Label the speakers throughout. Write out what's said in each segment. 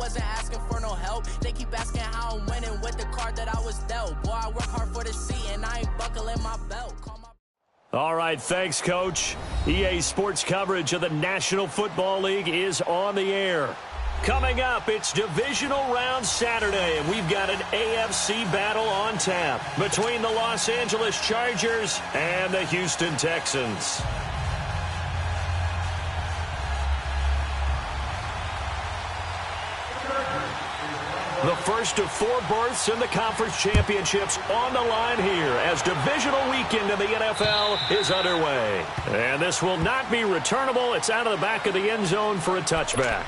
Speaker 1: wasn't asking for no help. They keep asking how I'm winning with the card that I was dealt. Boy, I work hard for the seat and I ain't buckling my belt.
Speaker 2: All right, thanks, Coach. EA Sports coverage of the National Football League is on the air. Coming up, it's Divisional Round Saturday, and we've got an AFC battle on tap between the Los Angeles Chargers and the Houston Texans. The first of 4 berths in the conference championships on the line here as divisional weekend in the NFL is underway. And this will not be returnable. It's out of the back of the end zone for a touchback.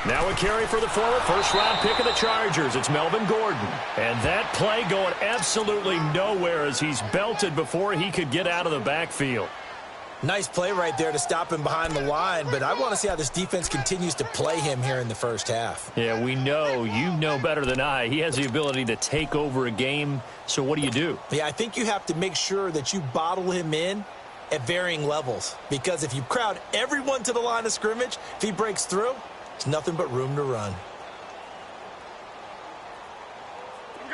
Speaker 2: Now a carry for the former first-round pick of the Chargers. It's Melvin Gordon. And that play going absolutely nowhere as he's belted before he could get out of the backfield.
Speaker 3: Nice play right there to stop him behind the line, but I want to see how this defense continues to play him here in the first half.
Speaker 2: Yeah, we know. You know better than I. He has the ability to take over a game, so what do?
Speaker 3: Yeah, I think you have to make sure that you bottle him in at varying levels, because if you crowd everyone to the line of scrimmage, if he breaks through, it's nothing but room to run.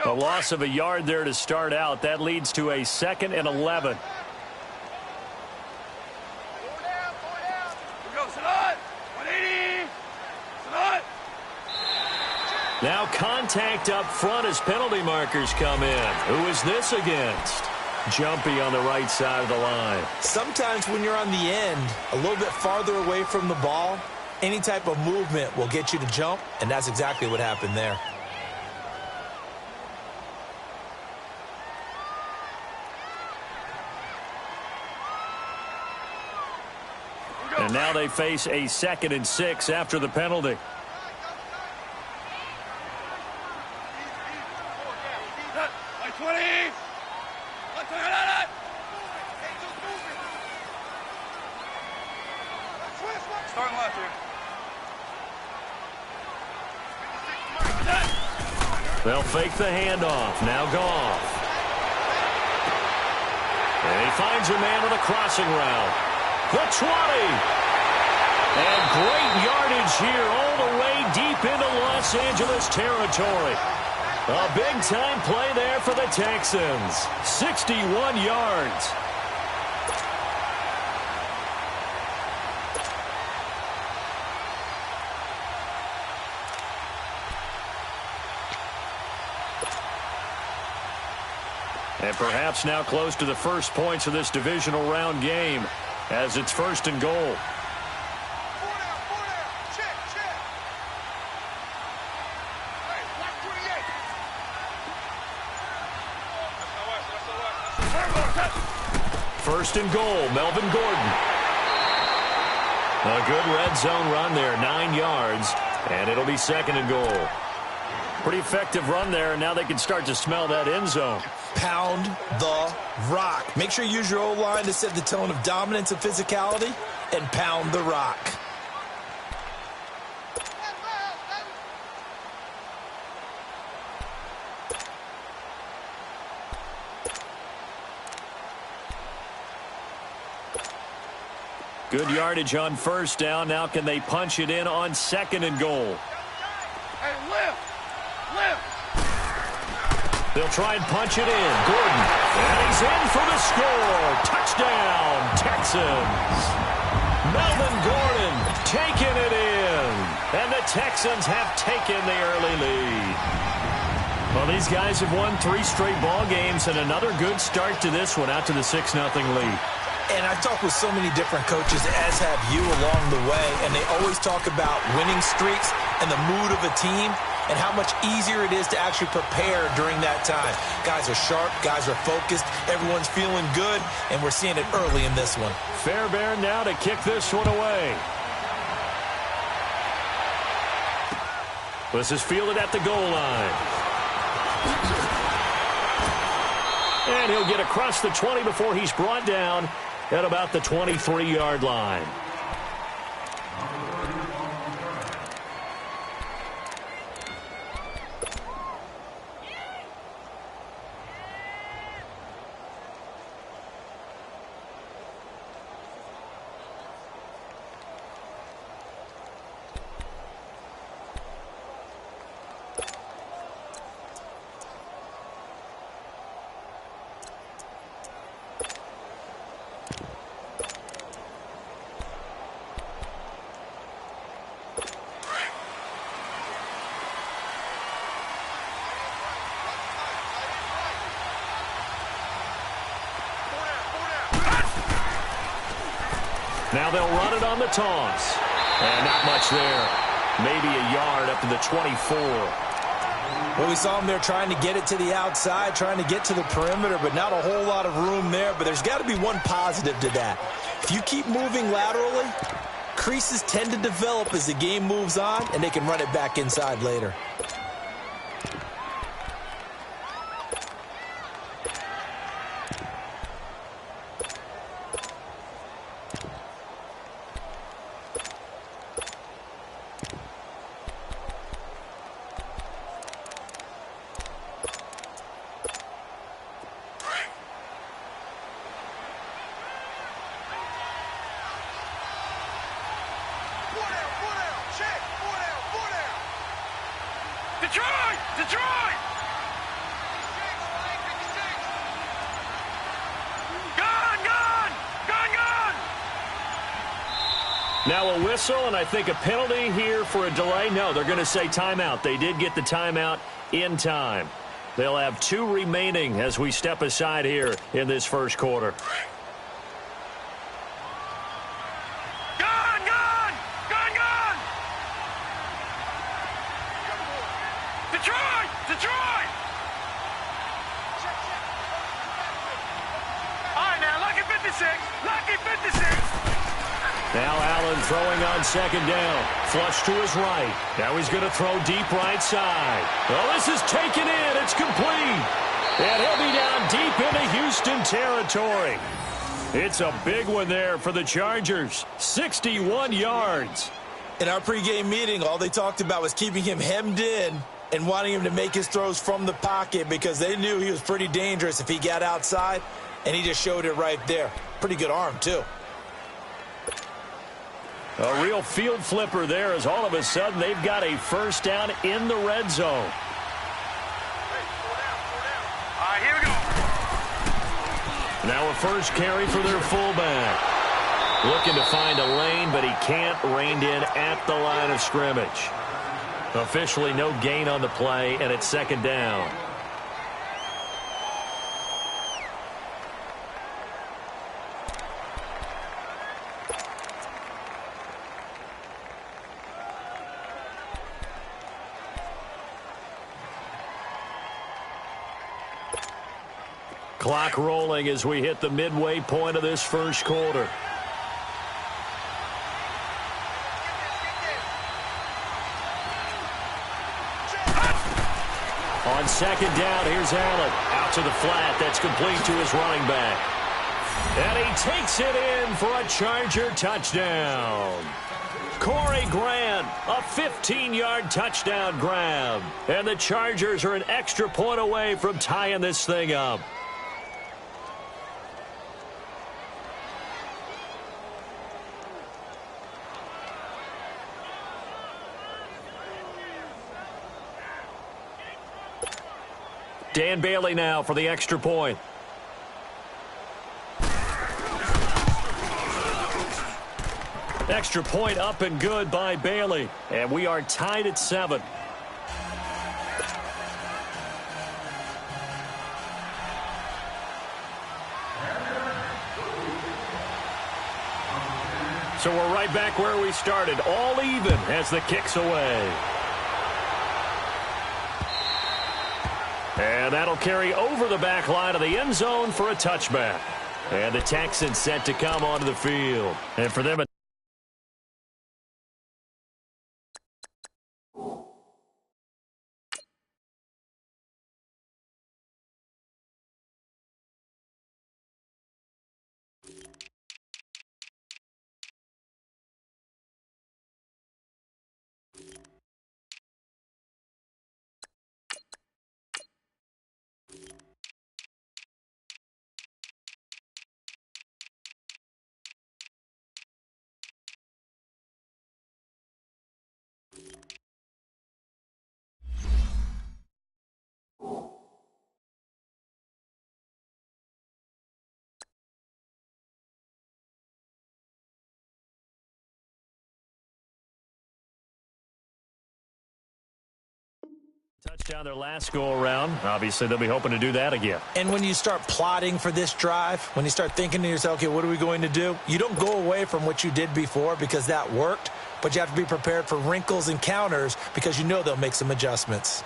Speaker 2: A loss of a yard there to start out. That leads to a 2nd and 11. Now contact up front as penalty markers come in. Who is this against? Jumpy on the right side of the line.
Speaker 3: Sometimes when you're on the end, a little bit farther away from the ball, any type of movement will get you to jump, and that's exactly what happened there.
Speaker 2: And now they face a 2nd and 6 after the penalty. They'll fake the handoff. Now Goff. And he finds a man on a crossing route. The 20. And great yardage here all the way deep into Los Angeles territory. A big-time play there for the Texans. 61 yards. And perhaps now close to the first points of this divisional round game as it's 1st and goal. First and goal, Melvin Gordon. A good red zone run there, 9 yards, and it'll be 2nd and goal. Pretty effective run there, and now they can start to smell that end zone.
Speaker 3: Pound the rock. Make sure you use your O-line to set the tone of dominance and physicality, and pound the rock.
Speaker 2: Good yardage on 1st down. Now can they punch it in on 2nd and goal?
Speaker 4: Hey, lift!
Speaker 2: They'll try and punch it in. Gordon. And he's in for the score. Touchdown, Texans. Melvin Gordon taking it in. And the Texans have taken the early lead. Well, these guys have won 3 straight ball games and another good start to this one out to the 6-0 lead.
Speaker 3: And I've talked with so many different coaches, as have you along the way, and they always talk about winning streaks and the mood of a team and how much easier it is to actually prepare during that time. Guys are sharp, guys are focused, everyone's feeling good, and we're seeing it early in this one.
Speaker 2: Fairbairn now to kick this one away. This is fielded at the goal line. And he'll get across the 20 before he's brought down at about the 23-yard line. Now they'll run it on the toss. And not much there. Maybe a yard up to the 24.
Speaker 3: Well, we saw him there trying to get it to the outside, trying to get to the perimeter, but not a whole lot of room there. But there's got to be one positive to that. If you keep moving laterally, creases tend to develop as the game moves on, and they can run it back inside later.
Speaker 4: Detroit! Gone!
Speaker 2: Now a whistle, and I think a penalty here for a delay. No, they're going to say timeout. They did get the timeout in time. They'll have 2 remaining as we step aside here in this first quarter.
Speaker 4: Detroit! All right, now, lucky 56.
Speaker 2: Now Allen throwing on second down. Flush to his right. Now he's going to throw deep right side. Oh, this is taken in. It's complete. And he'll be down deep into Houston territory. It's a big one there for the Chargers. 61 yards.
Speaker 3: In our pregame meeting, all they talked about was keeping him hemmed in and wanting him to make his throws from the pocket because they knew he was pretty dangerous if he got outside, and he just showed it right there. Pretty good arm, too.
Speaker 2: A real field flipper there as all of a sudden they've got a first down in the red zone.
Speaker 4: All right, here we go.
Speaker 2: Now a first carry for their fullback. Looking to find a lane, but he can't. Reined in at the line of scrimmage. Officially no gain on the play, and it's second down. Clock rolling as we hit the midway point of this first quarter. On second down, here's Allen. Out to the flat. That's complete to his running back. And he takes it in for a Charger touchdown. Corey Grant, a 15-yard touchdown grab. And the Chargers are an extra point away from tying this thing up. Dan Bailey now for the extra point. Extra point up and good by Bailey. And we are tied at 7. So we're right back where we started, all even as the kick's away. And that'll carry over the back line of the end zone for a touchback. And the Texans set to come onto the field. And for them, touchdown their last go-around. Obviously, they'll be hoping to do that again.
Speaker 3: And when you start plotting for this drive, when you start thinking to yourself, okay, what are we going to do? You don't go away from what you did before because that worked, but you have to be prepared for wrinkles and counters because you know they'll make some adjustments.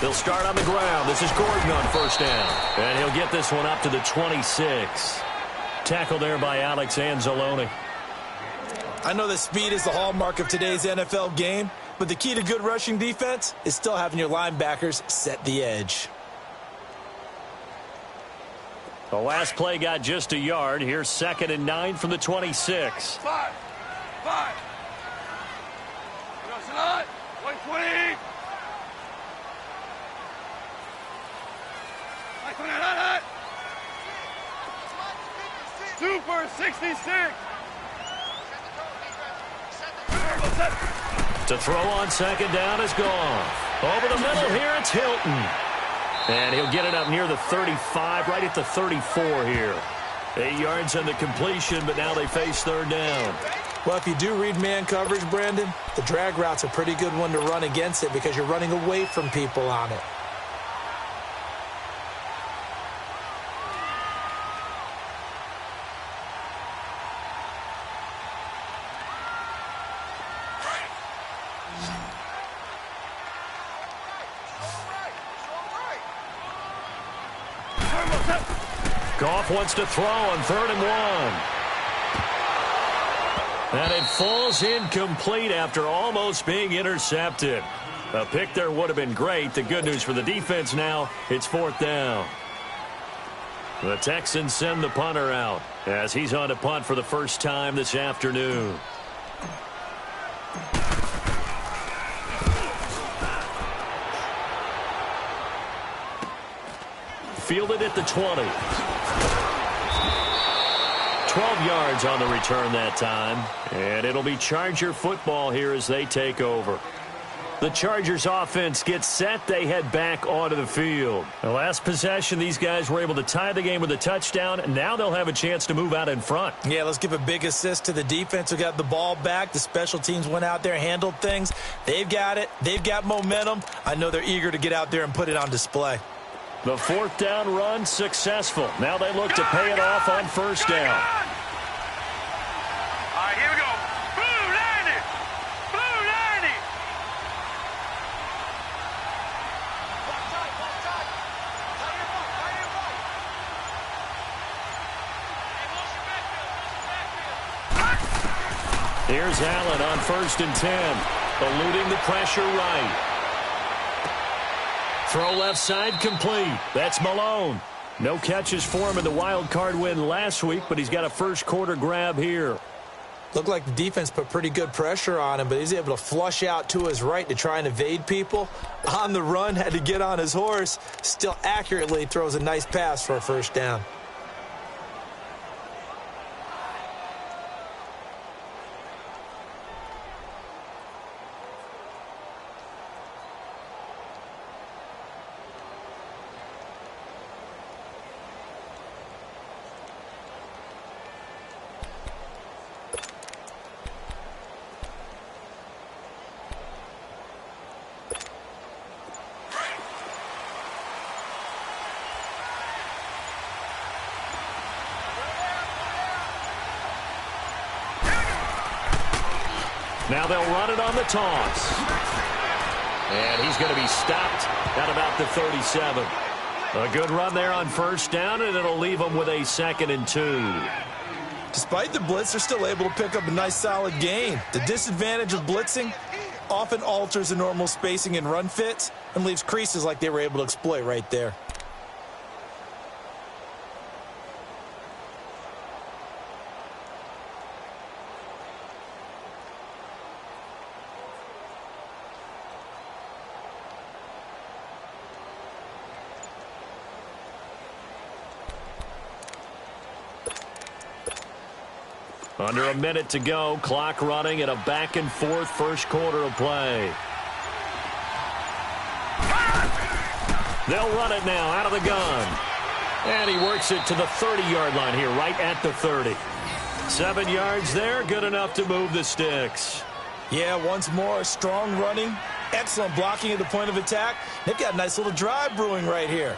Speaker 2: They'll start on the ground. This is Gordon on first down. And he'll get this one up to the 26. Tackled there by Alex Anzalone.
Speaker 3: I know that speed is the hallmark of today's NFL game, but the key to good rushing defense is still having your linebackers set the edge.
Speaker 2: The last play got just a yard. Here's 2nd and 9 from the 26.
Speaker 4: 5. 120. 2 for 66.
Speaker 2: To throw on 2nd down is gone. Over the middle here, it's Hilton. And he'll get it up near the 35, right at the 34 here. 8 yards on the completion, but now they face 3rd down.
Speaker 3: Well, if you do read man coverage, Brandon, the drag route's a pretty good one to run against it because you're running away from people on it.
Speaker 2: Goff wants to throw on 3rd and 1. And it falls incomplete after almost being intercepted. A pick there would have been great. The good news for the defense now, it's 4th down. The Texans send the punter out as he's on to punt for the first time this afternoon. Fielded at the 20. 12 yards on the return that time. And it'll be Charger football here as they take over. The Chargers offense gets set. They head back onto the field. The last possession, these guys were able to tie the game with a touchdown. Now they'll have a chance to move out in front.
Speaker 3: Yeah, let's give a big assist to the defense who got the ball back. The special teams went out there, handled things. They've got it. They've got momentum. I know they're eager to get out there and put it on display.
Speaker 2: The 4th down run successful. Now they look to pay it off on 1st down.
Speaker 4: All right, here we go. Blue 90. Blue 90.
Speaker 2: Here's Allen on 1st and 10. Eluding the pressure right. Throw left side complete. That's Malone. No catches for him in the wild card win last week, but he's got a first quarter grab here.
Speaker 3: Looked like the defense put pretty good pressure on him, but he's able to flush out to his right to try and evade people. On the run, had to get on his horse. Still accurately throws a nice pass for a 1st down.
Speaker 2: Now they'll run it on the toss. And he's going to be stopped at about the 37. A good run there on first down, and it'll leave them with a 2nd and 2.
Speaker 3: Despite the blitz, they're still able to pick up a nice solid gain. The disadvantage of blitzing often alters the normal spacing and run fits and leaves creases like they were able to exploit right there.
Speaker 2: Under a minute to go, clock running at a back-and-forth first quarter of play. They'll run it now out of the gun. And he works it to the 30-yard line here, right at the 30. 7 yards there, good enough to move the sticks.
Speaker 3: Yeah, once more, strong running, excellent blocking at the point of attack. They've got a nice little drive brewing right here.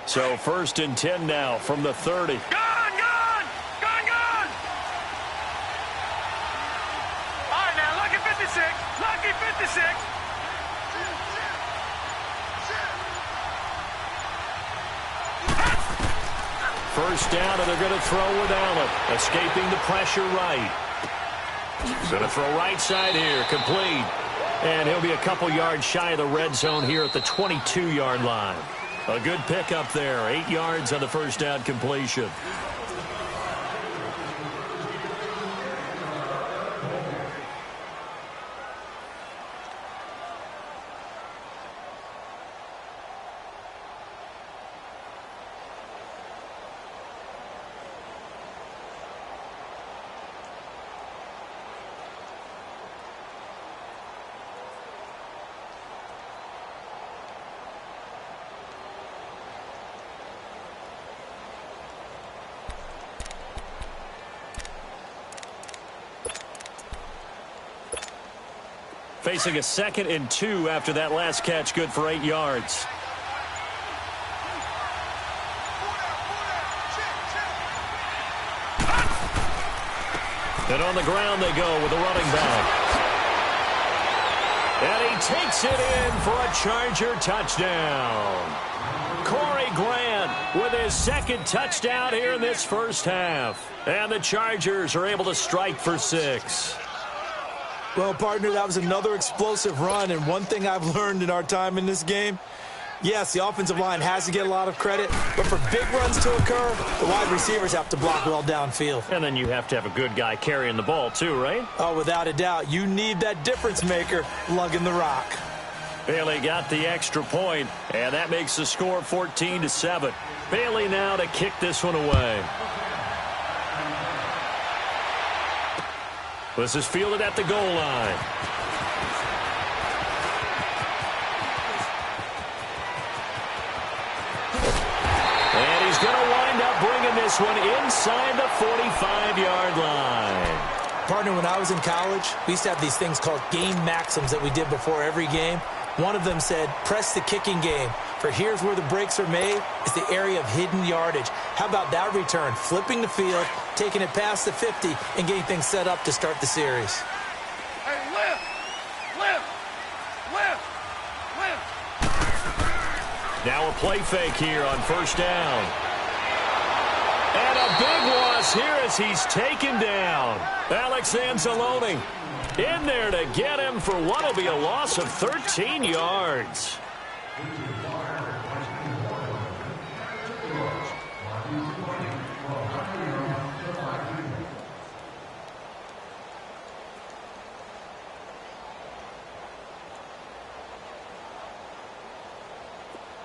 Speaker 2: So 1st and 10 now from the 30.
Speaker 4: Gone! Gone! Gone! Gone! All right, now, lucky 56. Lucky 56.
Speaker 2: First down, and they're going to throw with Allen. Escaping the pressure right. Going to throw right side here. Complete. And he'll be a couple yards shy of the red zone here at the 22-yard line. A good pickup there. 8 yards on the first down completion. Facing a 2nd and 2 after that last catch, good for 8 yards. And on the ground they go with the running back. And he takes it in for a Charger touchdown. Corey Grant with his 2nd touchdown here in this first half. And the Chargers are able to strike for 6.
Speaker 3: Well, partner, that was another explosive run, and one thing I've learned in our time in this game, yes, the offensive line has to get a lot of credit, but for big runs to occur, the wide receivers have to block well downfield.
Speaker 2: And then you have to have a good guy carrying the ball too, right?
Speaker 3: Oh, without a doubt. You need that difference maker lugging the rock.
Speaker 2: Bailey got the extra point, and that makes the score 14-7. Bailey now to kick this one away. This is fielded at the goal line. And he's going to wind up bringing this one inside the 45-yard line.
Speaker 3: Partner, when I was in college, we used to have these things called game maxims that we did before every game. One of them said, press the kicking game. For here's where the breaks are made. It's the area of hidden yardage. How about that return? Flipping the field, taking it past the 50, and getting things set up to start the series.
Speaker 4: Hey, lift! Lift! Lift! Lift!
Speaker 2: Now a play fake here on first down. And a big loss here as he's taken down. Alex Anzalone in there to get him for what will be a loss of 13 yards.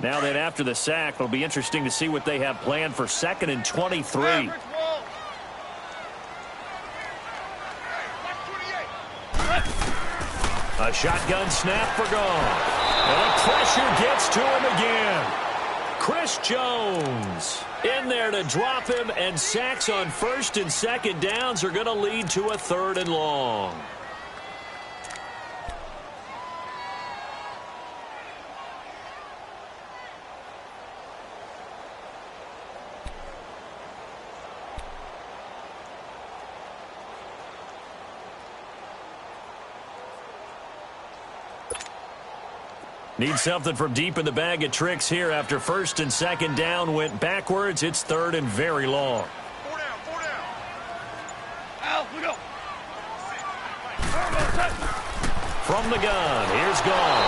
Speaker 2: Now that after the sack, it'll be interesting to see what they have planned for 2nd and 23. A shotgun snap for gone. And the pressure gets to him again. Chris Jones in there to drop him, and sacks on first and second downs are going to lead to a 3rd and long. Need something from deep in the bag of tricks here after first and second down went backwards. It's 3rd and very long.
Speaker 4: 4 down, 4 down. Al, we go.
Speaker 2: From the gun, here's Gone.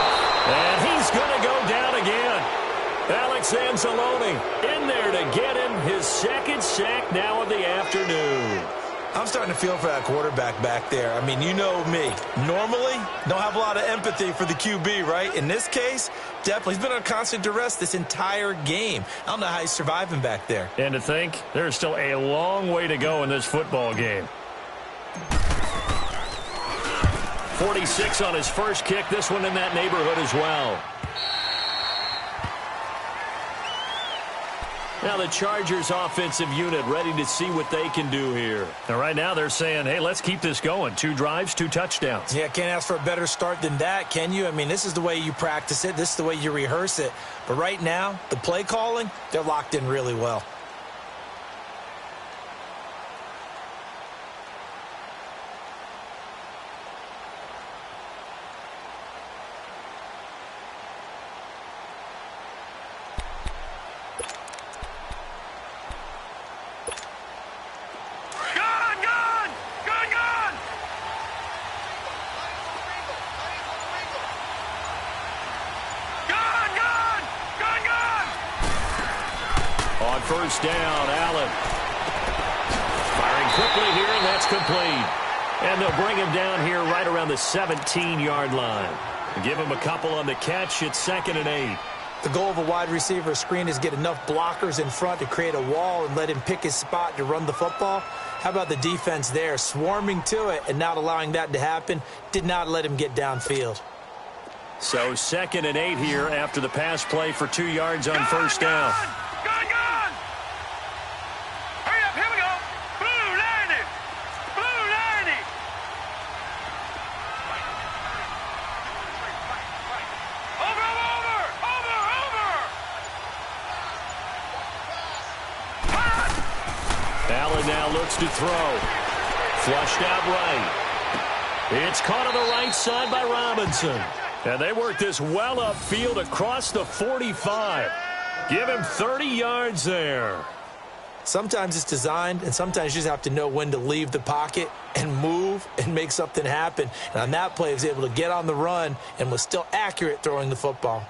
Speaker 2: And he's going to go down again. Alex Anzalone in there to get him his 2nd sack now of the afternoon.
Speaker 3: I'm starting to feel for that quarterback back there. I mean, you know me. Normally, don't have a lot of empathy for the QB, right? In this case, definitely. He's been on constant duress this entire game. I don't know how he's surviving back there.
Speaker 2: And to think, there's still a long way to go in this football game. 46 on his first kick. This one in that neighborhood as well. Now the Chargers offensive unit ready to see what they can do here. And right now they're saying, hey, let's keep this going. 2 drives, 2 touchdowns.
Speaker 3: Yeah, can't ask for a better start than that, can you? I mean, this is the way you practice it. This is the way you rehearse it. But right now, the play calling, they're locked in really well.
Speaker 2: First down, Allen. Firing quickly here, and that's complete. And they'll bring him down here right around the 17-yard line. Give him a couple on the catch. It's 2nd and 8.
Speaker 3: The goal of a wide receiver screen is get enough blockers in front to create a wall and let him pick his spot to run the football. How about the defense there, swarming to it and not allowing that to happen? Did not let him get downfield.
Speaker 2: So 2nd and 8 here after the pass play for 2 yards on first down. To throw. Flushed out right. It's caught on the right side by Robinson. And they work this well upfield across the 45. Give him 30 yards there.
Speaker 3: Sometimes it's designed, and sometimes you just have to know when to leave the pocket and move and make something happen. And on that play, he was able to get on the run and was still accurate throwing the football.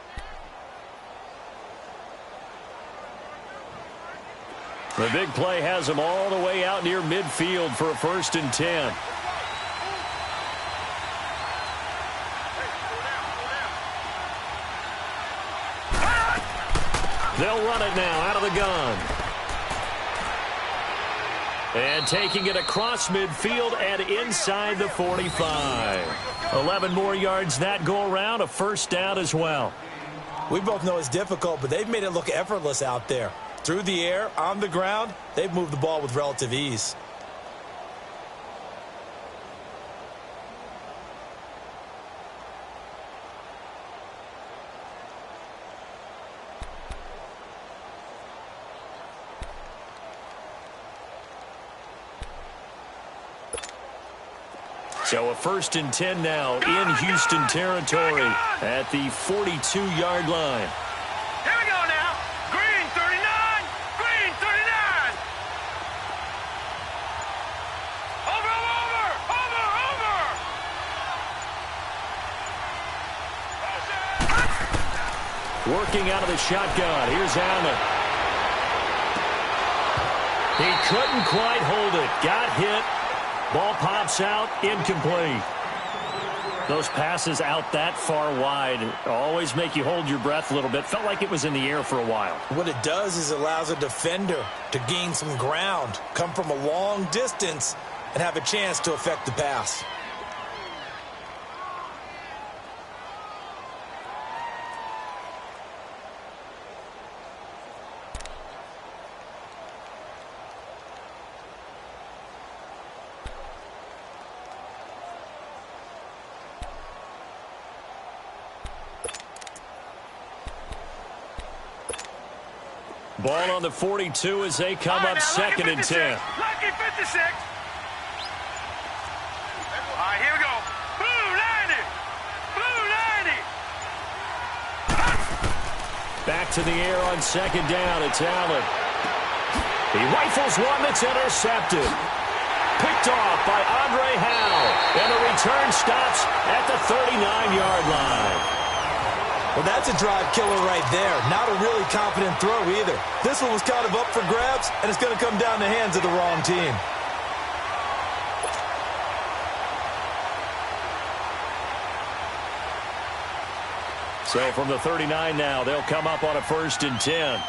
Speaker 2: The big play has him all the way out near midfield for a 1st and 10. They'll run it now out of the gun. And taking it across midfield and inside the 45. 11 more yards that go around, a 1st down as well.
Speaker 3: We both know it's difficult, but they've made it look effortless out there. Through the air, on the ground, they've moved the ball with relative ease.
Speaker 2: So a 1st and 10 now in Houston territory at the 42-yard line.
Speaker 4: Here we go now. Green 39. Green 39. Over.
Speaker 2: Working out of the shotgun. Here's Allen. He couldn't quite hold it. Got hit. Ball pops out, incomplete. Those passes out that far wide always make you hold your breath a little bit. Felt like it was in the air for a while.
Speaker 3: What it does is allows a defender to gain some ground, come from a long distance, and have a chance to affect the pass.
Speaker 2: Ball on the 42 as they come up second and 10.
Speaker 4: Lucky 56. All right, here we go. Blue 90. Blue 90.
Speaker 2: Back to the air on second down. It's Allen. He rifles one that's intercepted. Picked off by Andre Howe. And the return stops at the 39-yard line.
Speaker 3: Well, that's a drive killer right there. Not a really confident throw either. This one was kind of up for grabs, and it's going to come down the hands of the wrong team.
Speaker 2: So from the 39 now, they'll come up on a 1st and 10.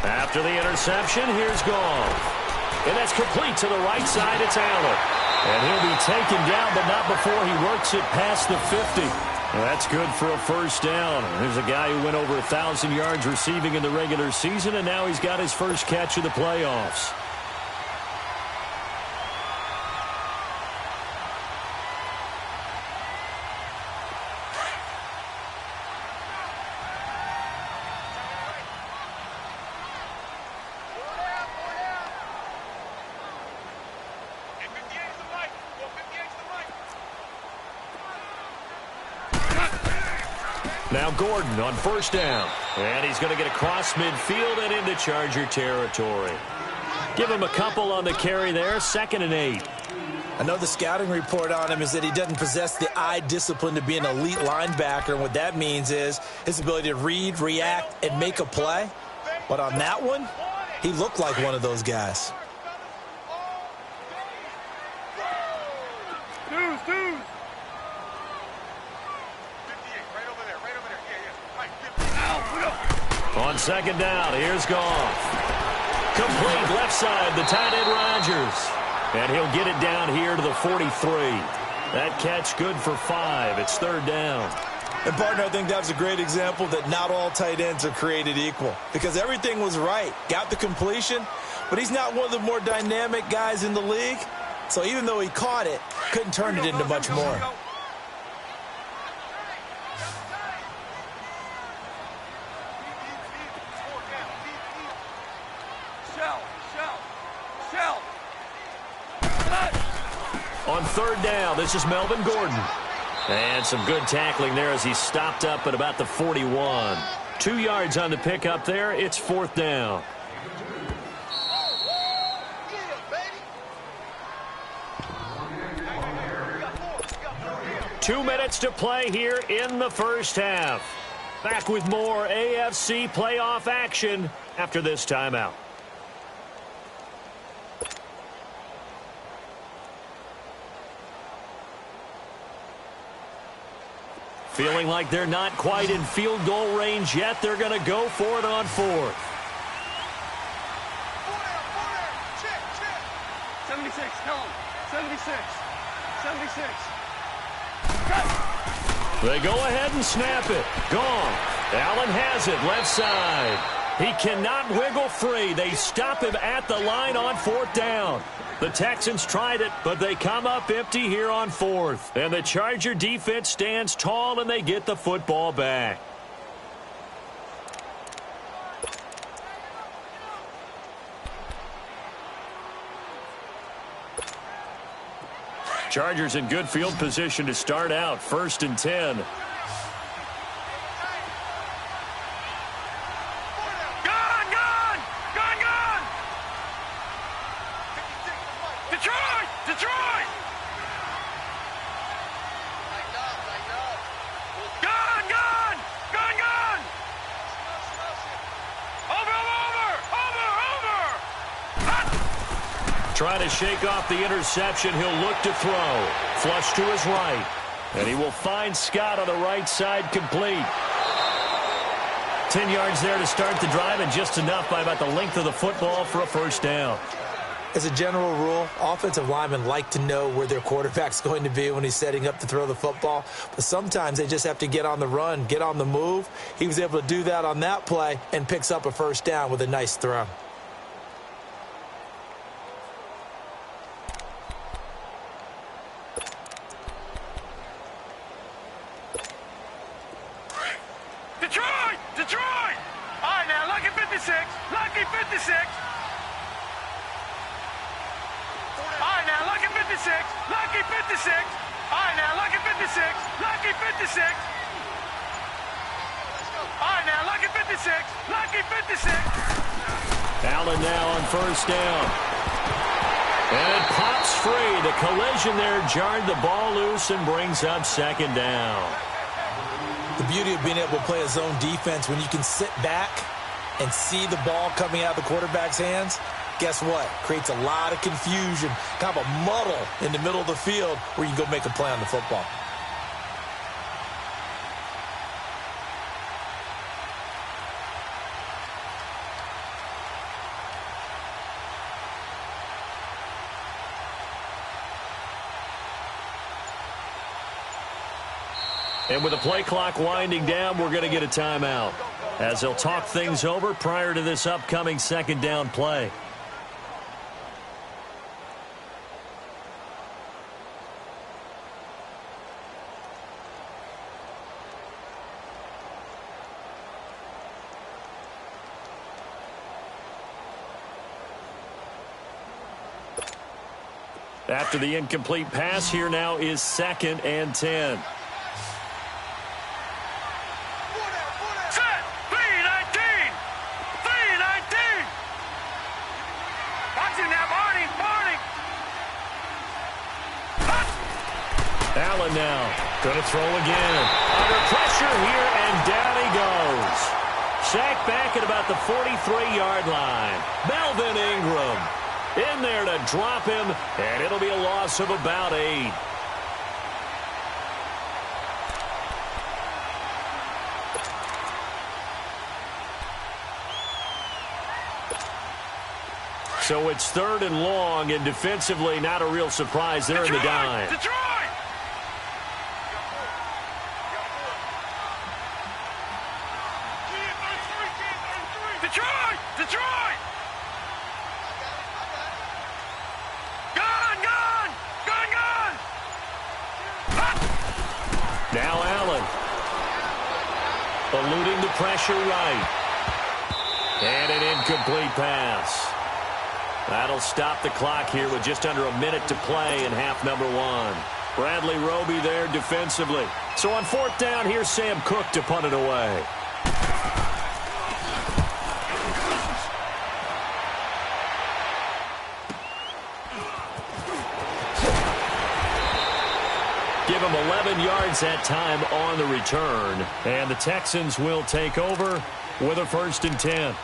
Speaker 2: After the interception, here's Goff. And that's complete to the right side. It's Allen. And he'll be taken down, but not before he works it past the 50. Well, that's good for a 1st down. There's a guy who went over 1,000 yards receiving in the regular season, and now he's got his first catch of the playoffs. Now Gordon on 1st down. And he's going to get across midfield and into Charger territory. Give him a couple on the carry there. 2nd and 8.
Speaker 3: I know the scouting report on him is that he doesn't possess the eye discipline to be an elite linebacker. And what that means is his ability to read, react, and make a play. But on that one, he looked like one of those guys.
Speaker 2: On 2nd down, here's Goff. Complete left side, the tight end Rodgers. And he'll get it down here to the 43. That catch good for 5. It's 3rd down.
Speaker 3: And, partner, I think that was a great example that not all tight ends are created equal. Because everything was right. Got the completion, but he's not one of the more dynamic guys in the league. So even though he caught it, couldn't turn it into much more.
Speaker 2: On 3rd down, this is Melvin Gordon. And some good tackling there as he stopped up at about the 41. 2 yards on the pickup there. It's 4th down. Two minutes to play here in the 1st half. Back with more AFC playoff action after this timeout. Feeling like they're not quite in field goal range yet. They're going to go for it on 4th.
Speaker 4: 76, tell him. 76. 76.
Speaker 2: They go ahead and snap it. Gone. Allen has it left side. He cannot wiggle free. They stop him at the line on 4th down. The Texans tried it, but they come up empty here on 4th. And the Charger defense stands tall, and they get the football back. Chargers in good field position to start out. 1st and 10. Trying to shake off the interception. He'll look to throw. Flush to his right. And he will find Scott on the right side complete. 10 yards there to start the drive, and just enough by about the length of the football for a 1st down.
Speaker 3: As a general rule, offensive linemen like to know where their quarterback's going to be when he's setting up to throw the football. But sometimes they just have to get on the run, get on the move. He was able to do that on that play and picks up a first down with a nice throw.
Speaker 4: Detroit! Detroit! All right, now, lucky 56. Lucky 56. All right, now, lucky 56. Lucky 56. All right, now, lucky 56. Lucky 56. All right, now, lucky 56. Lucky 56.
Speaker 2: Allen now on first down. And it pops free. The collision there jarred the ball loose and brings up second down.
Speaker 3: The beauty of being able to play a zone defense when you can sit back and see the ball coming out of the quarterback's hands, guess what? Creates a lot of confusion, kind of a muddle in the middle of the field where you can go make a play on the football.
Speaker 2: And with the play clock winding down, we're going to get a timeout as they'll talk things over prior to this upcoming second down play. After the incomplete pass, here now is 2nd and 10. Allen now going to throw again. Under pressure here, and down he goes. Sacked back at about the 43-yard line. Melvin Ingram in there to drop him, and it'll be a loss of about 8. So it's 3rd and long, and defensively not a real surprise there in the dime.
Speaker 4: Detroit! Detroit! Detroit! Gone! Gone! Gone! Gone!
Speaker 2: Now Allen. Eluding the pressure right. And an incomplete pass. That'll stop the clock here with just under a minute to play in half number 1. Bradley Roby there defensively. So on 4th down, here's Sam Cook to punt it away. Give him 11 yards that time on the return. And the Texans will take over with a 1st and 10.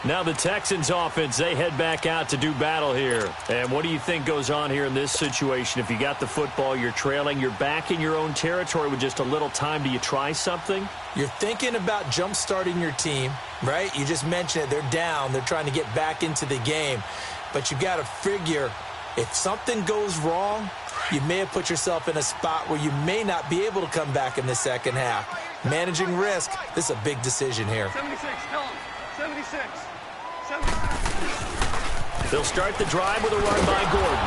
Speaker 2: Now the Texans offense, they head back out to do battle here. And what do you think goes on here in this situation? If you got the football, you're trailing, you're back in your own territory with just a little time. Do you try something?
Speaker 3: You're thinking about jump-starting your team, right? You just mentioned it. They're down. They're trying to get back into the game. But you got to figure if something goes wrong, you may have put yourself in a spot where you may not be able to come back in the second half. Managing risk, this is a big decision here.
Speaker 4: 76, tell him. 76.
Speaker 2: They'll start the drive with a run by Gordon.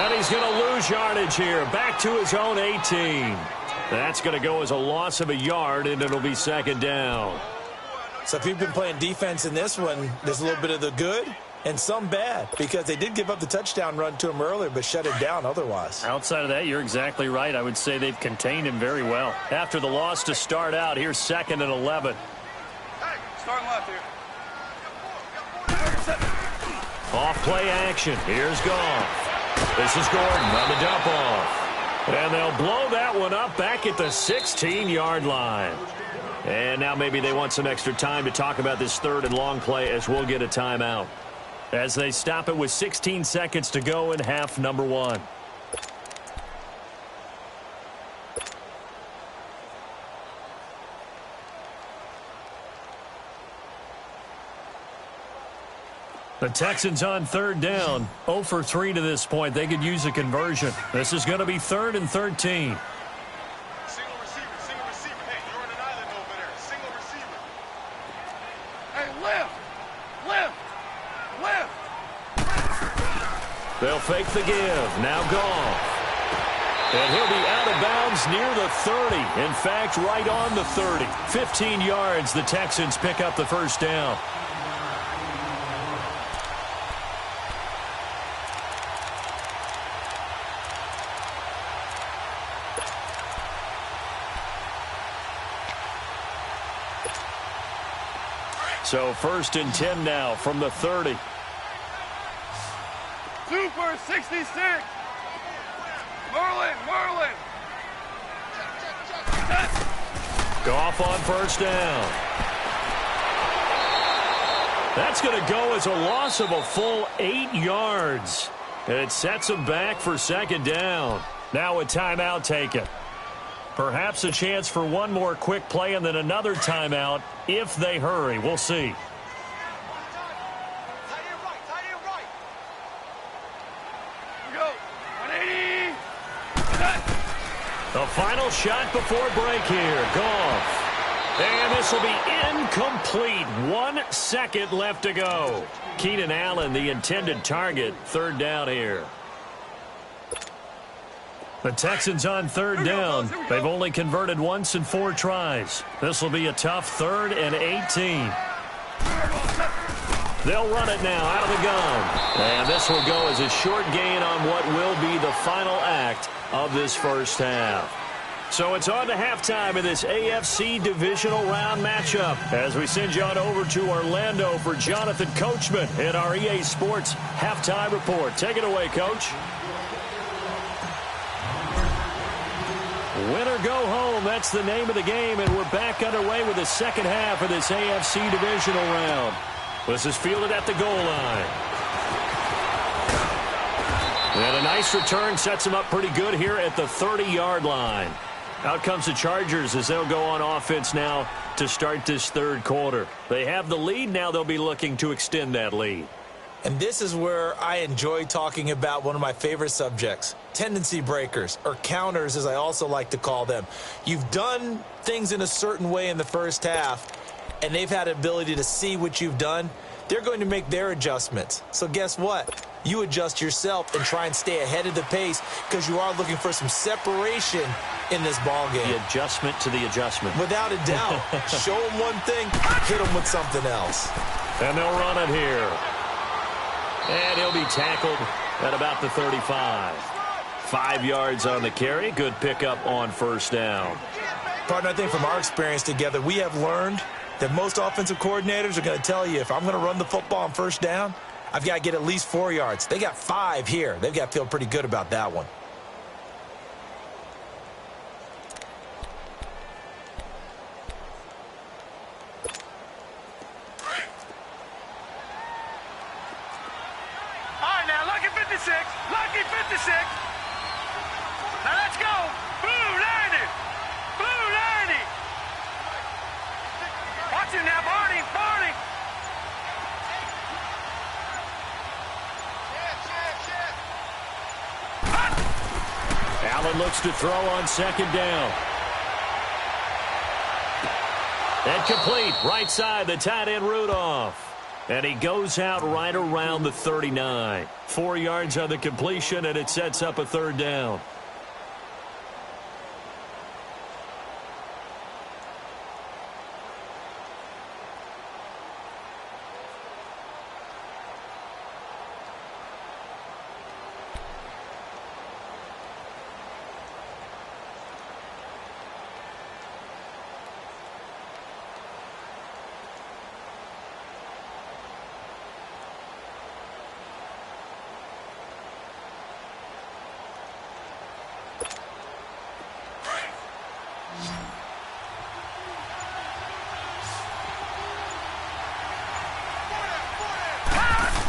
Speaker 2: And he's going to lose yardage here. Back to his own 18. That's going to go as a loss of a yard, and it'll be 2nd down.
Speaker 3: So if you've been playing defense in this one, there's a little bit of the good and some bad, because they did give up the touchdown run to him earlier, but shut it down otherwise.
Speaker 5: Outside of that, you're exactly right. I would say they've contained him very well.
Speaker 2: After the loss to start out, here's 2nd and 11.
Speaker 4: Hey, starting left here.
Speaker 2: Off play action. Here's Goff. This is Gordon on the dump off. And they'll blow that one up back at the 16-yard line. And now maybe they want some extra time to talk about this 3rd and long play as we'll get a timeout. As they stop it with 16 seconds to go in half number 1. The Texans on third down, 0 for 3 to this point. They could use a conversion. This is going to be 3rd and 13.
Speaker 4: Single receiver. Hey, you're on an island over there. Single receiver. Hey, lift.
Speaker 2: They'll fake the give. Now Goff. And he'll be out of bounds near the 30. In fact, right on the 30. 15 yards, the Texans pick up the first down. So 1st and 10 now from the 30.
Speaker 4: Super 66. Merlin.
Speaker 2: Goff on first down. That's going to go as a loss of a full 8 yards. And it sets them back for 2nd down. Now a timeout taken. Perhaps a chance for one more quick play and then another timeout if they hurry. We'll see. The final shot before break here. Goff. And this will be incomplete. 1 second left to go. Keenan Allen, the intended target. 3rd down here. The Texans on 3rd down. They've only converted once in 4 tries. This will be a tough 3rd and 18. They'll run it now out of the gun. And this will go as a short gain on what will be the final act of this first half. So it's on to halftime in this AFC divisional round matchup as we send you on over to Orlando for Jonathan Coachman in our EA Sports halftime report. Take it away, Coach. Win or go home, that's the name of the game, and we're back underway with the second half of this AFC divisional round. This is fielded at the goal line. And a nice return sets them up pretty good here at the 30-yard line. Out comes the Chargers as they'll go on offense now to start this 3rd quarter. They have the lead. Now they'll be looking to extend that lead.
Speaker 3: And this is where I enjoy talking about one of my favorite subjects, tendency breakers, or counters as I also like to call them. You've done things in a certain way in the first half, and they've had the ability to see what you've done. They're going to make their adjustments. So guess what? You adjust yourself and try and stay ahead of the pace because you are looking for some separation in this ball game.
Speaker 2: The adjustment to the adjustment.
Speaker 3: Without a doubt. Show them one thing, hit them with something else.
Speaker 2: And they'll run it here. And he'll be tackled at about the 35. 5 yards on the carry. Good pickup on first down.
Speaker 3: Partner, I think from our experience together, we have learned that most offensive coordinators are going to tell you if I'm going to run the football on first down, I've got to get at least 4 yards. They got 5 here. They've got to feel pretty good about that one.
Speaker 4: All right, now, lucky 56. Lucky 56. Now, let's go. Blue 90. Blue 90. Watch it now, Barney.
Speaker 2: Allen looks to throw on 2nd down. And complete. Right side, the tight end Rudolph. And he goes out right around the 39. 4 yards on the completion, and it sets up a 3rd down.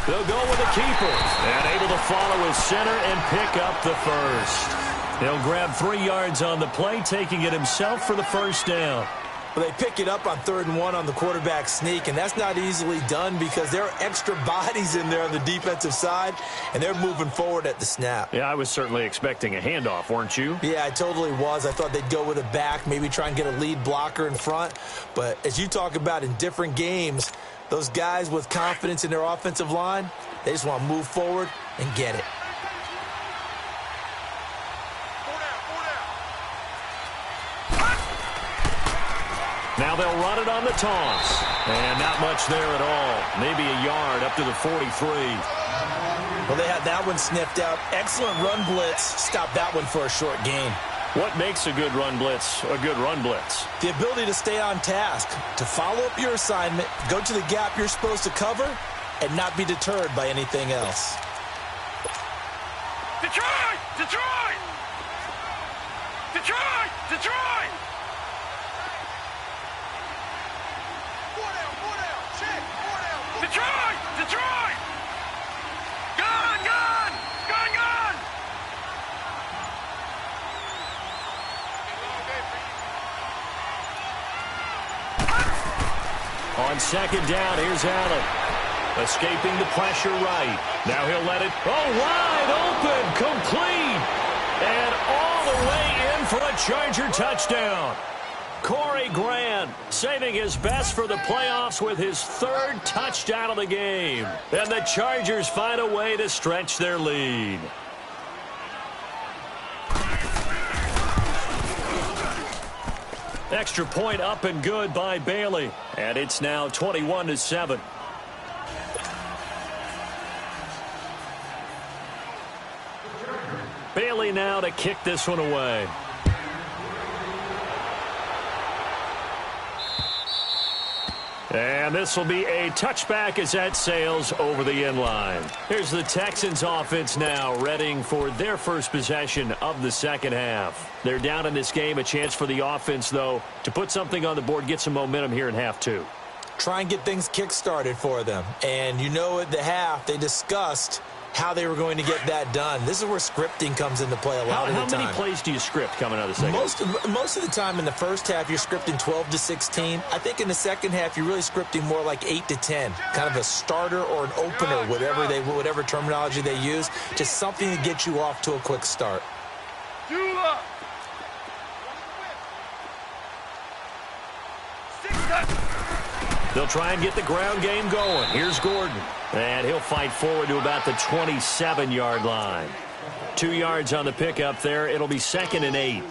Speaker 2: They'll go with the keeper. And able to follow his center and pick up the first. He'll grab 3 yards on the play, taking it himself for the first down.
Speaker 3: Well, they pick it up on 3rd and 1 on the quarterback sneak, and that's not easily done because there are extra bodies in there on the defensive side, and they're moving forward at the snap.
Speaker 2: Yeah, I was certainly expecting a handoff, weren't you?
Speaker 3: Yeah, I totally was. I thought they'd go with a back, maybe try and get a lead blocker in front. But as you talk about in different games, those guys with confidence in their offensive line, they just want to move forward and get it.
Speaker 2: Now they'll run it on the toss. And not much there at all. Maybe a yard up to the 43.
Speaker 3: Well, they had that one sniffed out. Excellent run blitz. Stop that one for a short gain.
Speaker 2: What makes a good run blitz a good run blitz?
Speaker 3: The ability to stay on task, to follow up your assignment, go to the gap you're supposed to cover, and not be deterred by anything else.
Speaker 4: Detroit! Detroit! Detroit! Detroit! Detroit! Detroit! Gun! Gun! Gun! Gun!
Speaker 2: On 2nd down, here's Allen. Escaping the pressure right. Now he'll let it. Oh, wide open. Complete. And all the way in for a Charger touchdown. Corey Grant saving his best for the playoffs with his 3rd touchdown of the game. And the Chargers find a way to stretch their lead. Extra point up and good by Bailey. And it's now 21-7. Bailey now to kick this one away. And this will be a touchback as that sails over the end line. Here's the Texans offense now readying for their first possession of the second half. They're down in this game. A chance for the offense, though, to put something on the board, get some momentum here in half 2.
Speaker 3: Try and get things kick-started for them. And you know at the half they discussed how they were going to get that done. This is where scripting comes into play a lot of the time.
Speaker 2: How many plays do you script coming out of the second half?
Speaker 3: Most of the time in the first half, you're scripting 12 to 16. I think in the second half, you're really scripting more like 8 to 10. Kind of a starter or an opener, whatever terminology they use. Just something to get you off to a quick start.
Speaker 2: They'll try and get the ground game going. Here's Gordon. And he'll fight forward to about the 27-yard line. 2 yards on the pickup there. It'll be 2nd and 8.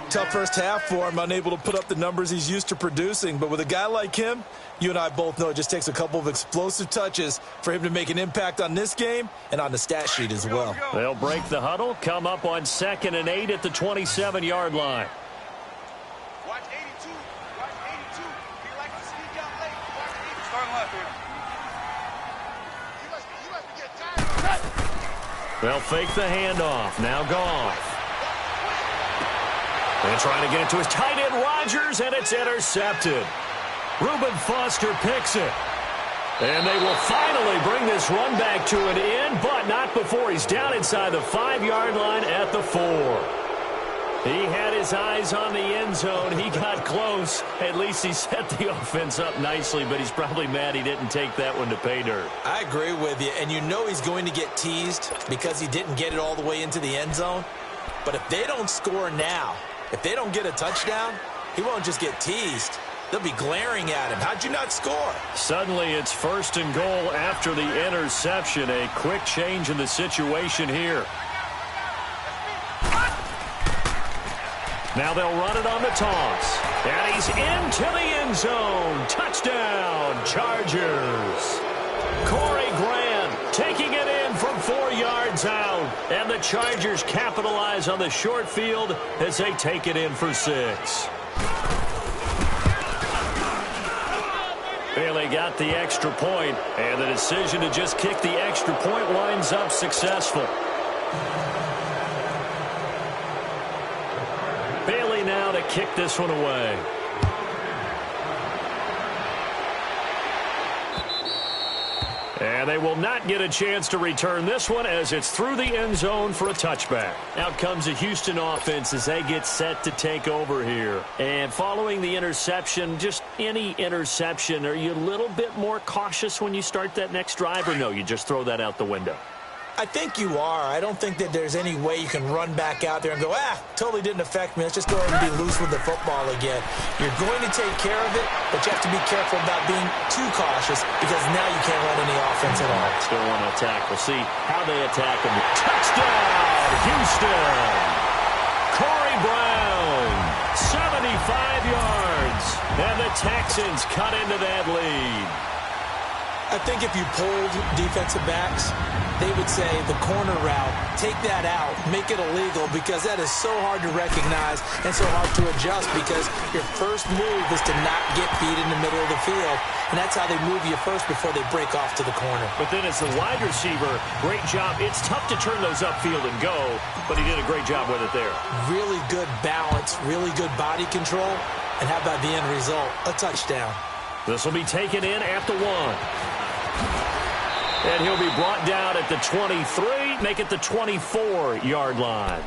Speaker 3: Tough first half for him, unable to put up the numbers he's used to producing. But with a guy like him, you and I both know it just takes a couple of explosive touches for him to make an impact on this game and on the stat sheet as well.
Speaker 2: They'll break the huddle, come up on 2nd and 8 at the 27-yard line.
Speaker 4: Watch 82. Watch 82. He likes to sneak out late. Watch 82. Starting left here. You must be getting tired.
Speaker 2: They'll fake the handoff. Now Goff. And trying to get it to his tight end, Rodgers, and it's intercepted. Reuben Foster picks it. And they will finally bring this run back to an end, but not before he's down inside the 5-yard line at the 4. He had his eyes on the end zone. He got close. At least he set the offense up nicely, but he's probably mad he didn't take that one to pay dirt.
Speaker 3: I agree with you, and you know he's going to get teased because he didn't get it all the way into the end zone. But if they don't score now, if they don't get a touchdown, he won't just get teased. They'll be glaring at him. How'd you not score?
Speaker 2: Suddenly it's 1st and goal after the interception. A quick change in the situation here. Now they'll run it on the toss. And he's into the end zone. Touchdown, Chargers. Corey Grant taking it in from 4 yards out. And the Chargers capitalize on the short field as they take it in for 6. Bailey got the extra point, and the decision to just kick the extra point winds up successful. Bailey now to kick this one away. And And they will not get a chance to return this one as it's through the end zone for a touchback. Out comes the Houston offense as they get set to take over here. And following the interception, just any interception, are you a little bit more cautious when you start that next drive, or no, you just throw that out the window?
Speaker 3: I think you are. I don't think that there's any way you can run back out there and go, totally didn't affect me. Let's just go ahead and be loose with the football again. You're going to take care of it, but you have to be careful about being too cautious because now you can't run any offense at all.
Speaker 2: Still want to attack. We'll see how they attack him. Touchdown, Houston! Corey Brown, 75 yards. And the Texans cut into that lead.
Speaker 3: I think if you polled defensive backs, they would say the corner route, take that out, make it illegal, because that is so hard to recognize and so hard to adjust because your first move is to not get beat in the middle of the field, and that's how they move you first before they break off to the corner.
Speaker 2: But then as the wide receiver, great job. It's tough to turn those upfield and go, but he did a great job with it there.
Speaker 3: Really good balance, really good body control, and how about the end result? A touchdown.
Speaker 2: This will be taken in at the 1. And he'll be brought down at the 23, make it the 24-yard line.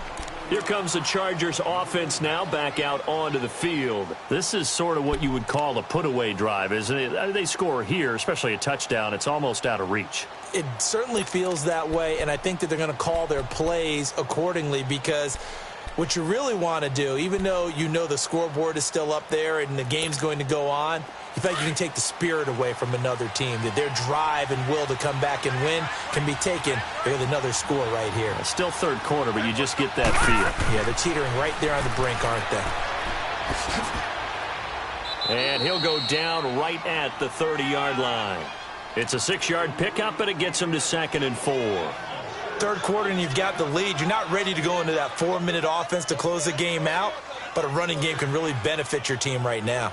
Speaker 2: Here comes the Chargers offense now back out onto the field. This is sort of what you would call a put-away drive, isn't it? They score here, especially a touchdown. It's almost out of reach.
Speaker 3: It certainly feels that way, and I think that they're going to call their plays accordingly because what you really want to do, even though you know the scoreboard is still up there and the game's going to go on, you think you can take the spirit away from another team, that their drive and will to come back and win can be taken with another score right here.
Speaker 2: It's still third quarter, but you just get that feel.
Speaker 3: Yeah, they're teetering right there on the brink, aren't
Speaker 2: they? And he'll go down right at the 30-yard line. It's a 6-yard pickup, but it gets him to 2nd and 4.
Speaker 3: Third quarter and you've got the lead. You're not ready to go into that 4-minute offense to close the game out, but a running game can really benefit your team right now.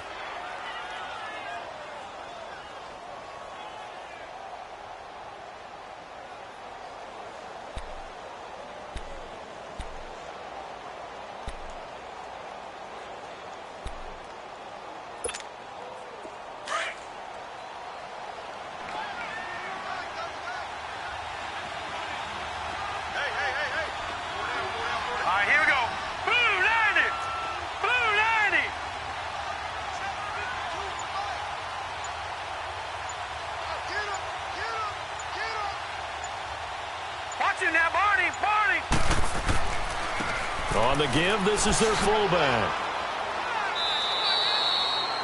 Speaker 2: On the give, this is their fullback.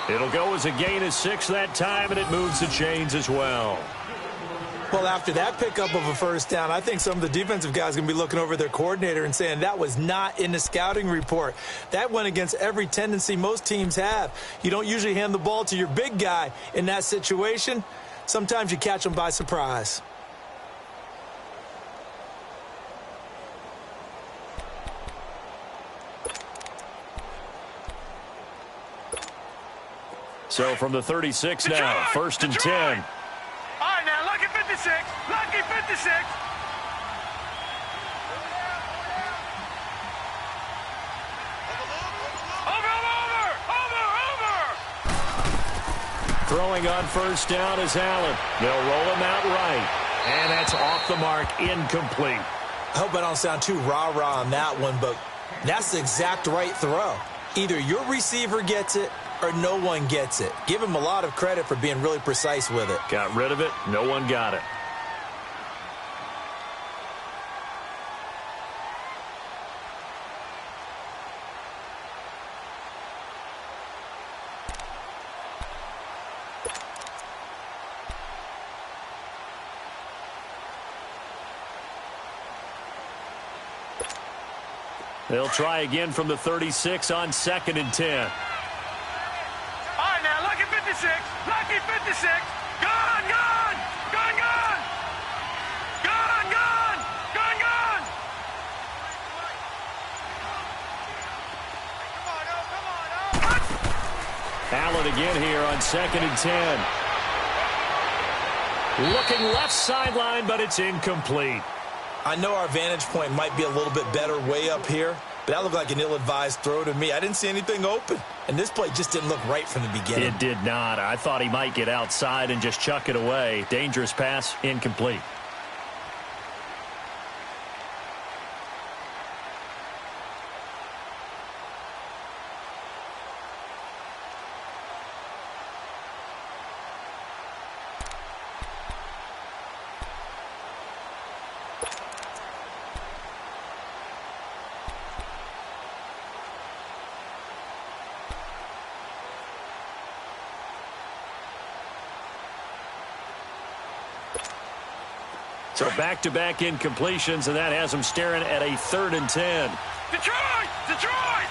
Speaker 2: It'll go as a gain of 6 that time, and it moves the chains as well.
Speaker 3: Well, after that pickup of a first down, I think some of the defensive guys are going to be looking over their coordinator and saying that was not in the scouting report. That went against every tendency most teams have. You don't usually hand the ball to your big guy in that situation. Sometimes you catch them by surprise.
Speaker 2: So from the 36 now, 1st and 10.
Speaker 4: All right, now, lucky 56. Lucky 56. Over.
Speaker 2: Throwing on first down is Allen. They'll roll him out right. And that's off the mark, incomplete.
Speaker 3: I hope I don't sound too rah-rah on that one, but that's the exact right throw. Either your receiver gets it or no one gets it. Give him a lot of credit for being really precise with it.
Speaker 2: Got rid of it. No one got it. They'll try again from the 36 on 2nd and 10.
Speaker 4: All right, now, lucky 56. Lucky 56. Gone, gone. Gone, gone. Gone, gone. Gone, gone. Come on,
Speaker 2: Allen again here on 2nd and 10. Looking left sideline, but it's incomplete.
Speaker 3: I know our vantage point might be a little bit better way up here, but that looked like an ill-advised throw to me. I didn't see anything open, and this play just didn't look right from the beginning.
Speaker 2: It did not. I thought he might get outside and just chuck it away. Dangerous pass, incomplete. So back-to-back incompletions, and that has him staring at a 3rd and 10.
Speaker 4: Detroit! Detroit!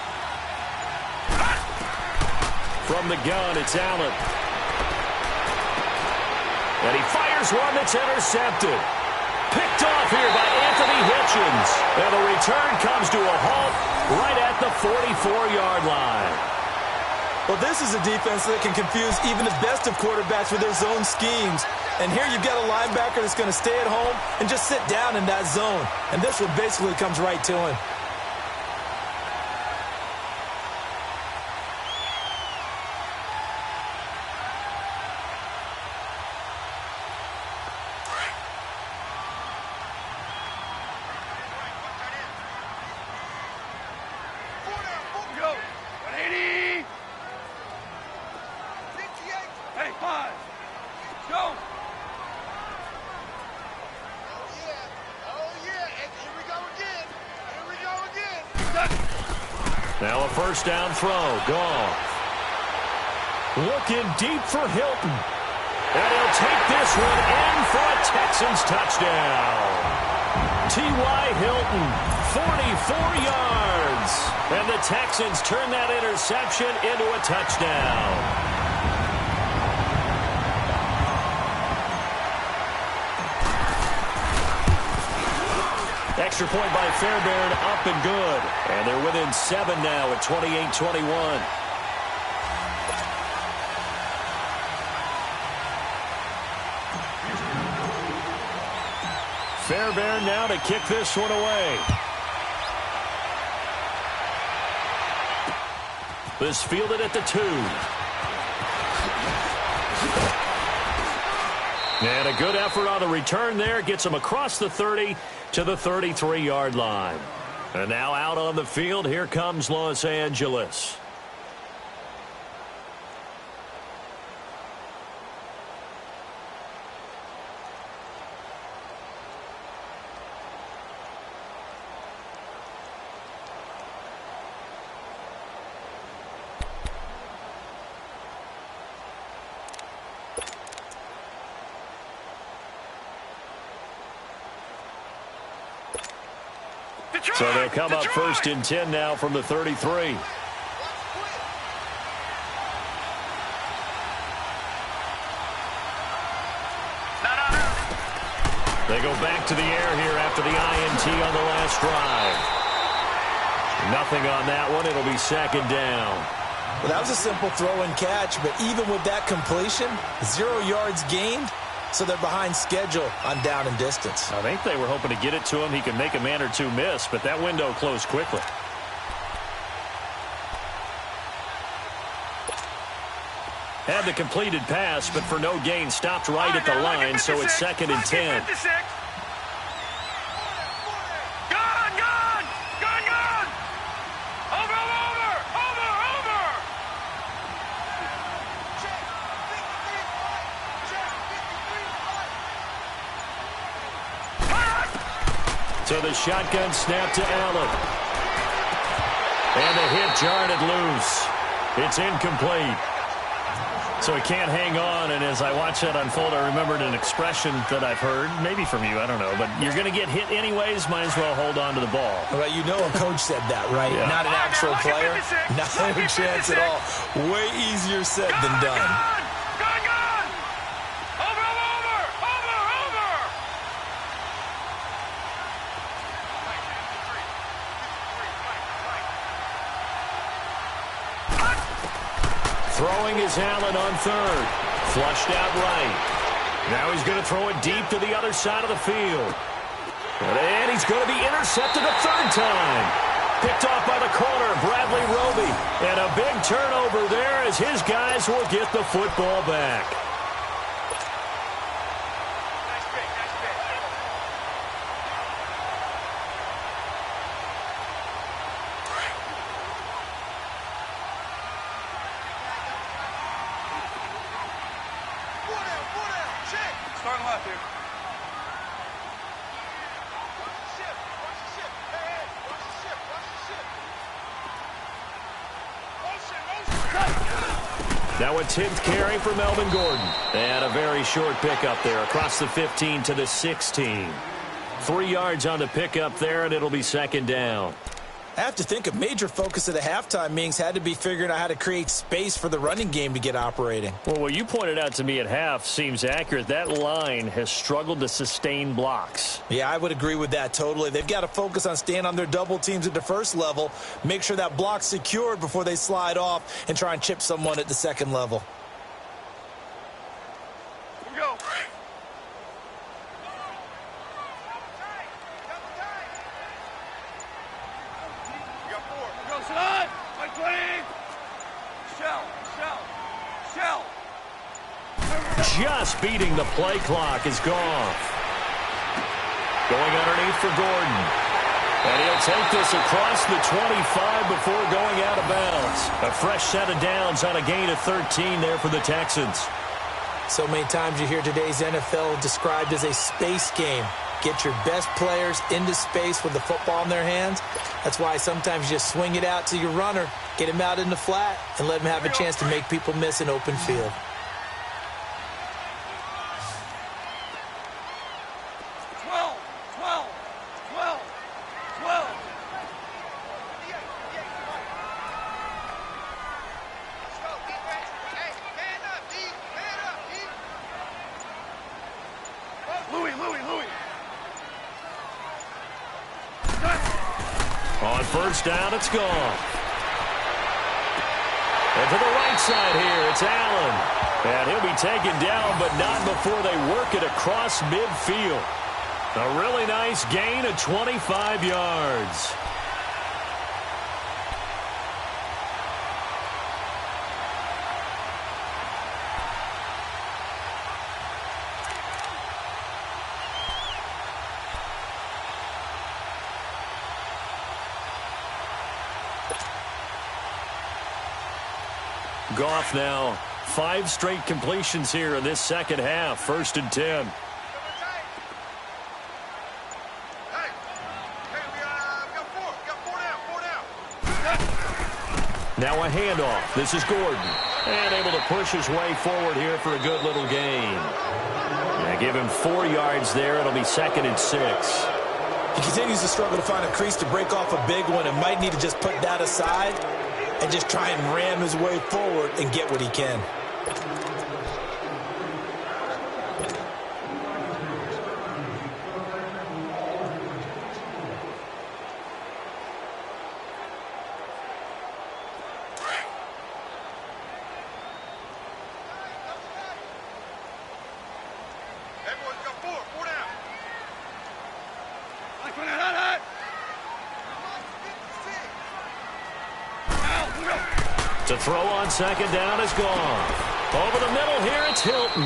Speaker 2: From the gun, it's Allen. And he fires one that's intercepted. Picked off here by Anthony Hitchens. And the return comes to a halt right at the 44-yard line.
Speaker 3: Well, this is a defense that can confuse even the best of quarterbacks with their zone schemes. And here you've got a linebacker that's going to stay at home and just sit down in that zone. And this one basically comes right to him.
Speaker 4: Go! 180! Hey, 5! Go!
Speaker 2: Now a first down throw. Gone. Looking deep for Hilton. And he'll take this one in for a Texans touchdown. T.Y. Hilton, 44 yards. And the Texans turn that interception into a touchdown. Extra point by Fairbairn, up and good. And they're within 7 now at 28-21. Fairbairn now to kick this one away. This fielded at the 2. And a good effort on the return there. Gets him across the 30 to the 33-yard line. And now out on the field, here comes Los Angeles. So they'll come up 1st and 10 now from the 33. They go back to the air here after the INT on the last drive. Nothing on that one. It'll be 2nd down.
Speaker 3: Well, that was a simple throw and catch, but even with that completion, 0 yards gained. So they're behind schedule on down and distance.
Speaker 5: I think they were hoping to get it to him. He could make a man or two miss, but that window closed quickly. Had the completed pass, but for no gain, stopped right at the line, so it's 2nd and 10. So the shotgun snap to Allen. And the hit jarred it loose. It's incomplete. So he can't hang on, and as I watch that unfold, I remembered an expression that I've heard, maybe from you, I don't know, but you're going to get hit anyways, might as well hold on to the ball.
Speaker 3: Well, you know a coach said that, right?
Speaker 5: Yeah.
Speaker 3: Not an actual player. Not a chance at all. Way easier said than done.
Speaker 2: Throwing is Allen on 3rd. Flushed out right. Now he's going to throw it deep to the other side of the field. And he's going to be intercepted a 3rd time. Picked off by Bradley Roby. And a big turnover there as his guys will get the football back.
Speaker 4: Starting left here.
Speaker 2: Now a 10th carry for Melvin Gordon. And a very short pickup there across the 15 to the 16. 3 yards on the pickup there, and it'll be second down.
Speaker 3: I have to think a major focus of the halftime meetings had to be figuring out how to create space for the running game to get operating.
Speaker 2: Well, what you pointed out to me at half seems accurate. That line has struggled to sustain blocks.
Speaker 3: Yeah, I would agree with that totally. They've got to focus on staying on their double teams at the first level, make sure that block's secured before they slide off and try and chip someone at the second level.
Speaker 4: Here we go. Slide! Right clean! Shell!
Speaker 2: Just beating the play clock is gone. Going underneath for Gordon. And he'll take this across the 25 before going out of bounds. A fresh set of downs on a gain of 13 there for the Texans.
Speaker 3: So many times you hear today's NFL described as a space game. Get your best players into space with the football in their hands. That's why sometimes you just swing it out to your runner, get him out in the flat, and let him have a chance to make people miss an open field.
Speaker 2: On first down, it's gone. And to the right side here, it's Allen. And he'll be taken down, but not before they work it across midfield. A really nice gain of 25 yards. Goff now, 5 straight completions here in this second half. 1st and 10. Now a handoff. This is Gordon. And able to push his way forward here for a good little gain. And give him 4 yards there. It'll be 2nd and 6.
Speaker 3: He continues to struggle to find a crease to break off a big one and might need to just put that aside and just try and ram his way forward and get what he can.
Speaker 2: To throw on second down is gone. Over the middle here, it's Hilton.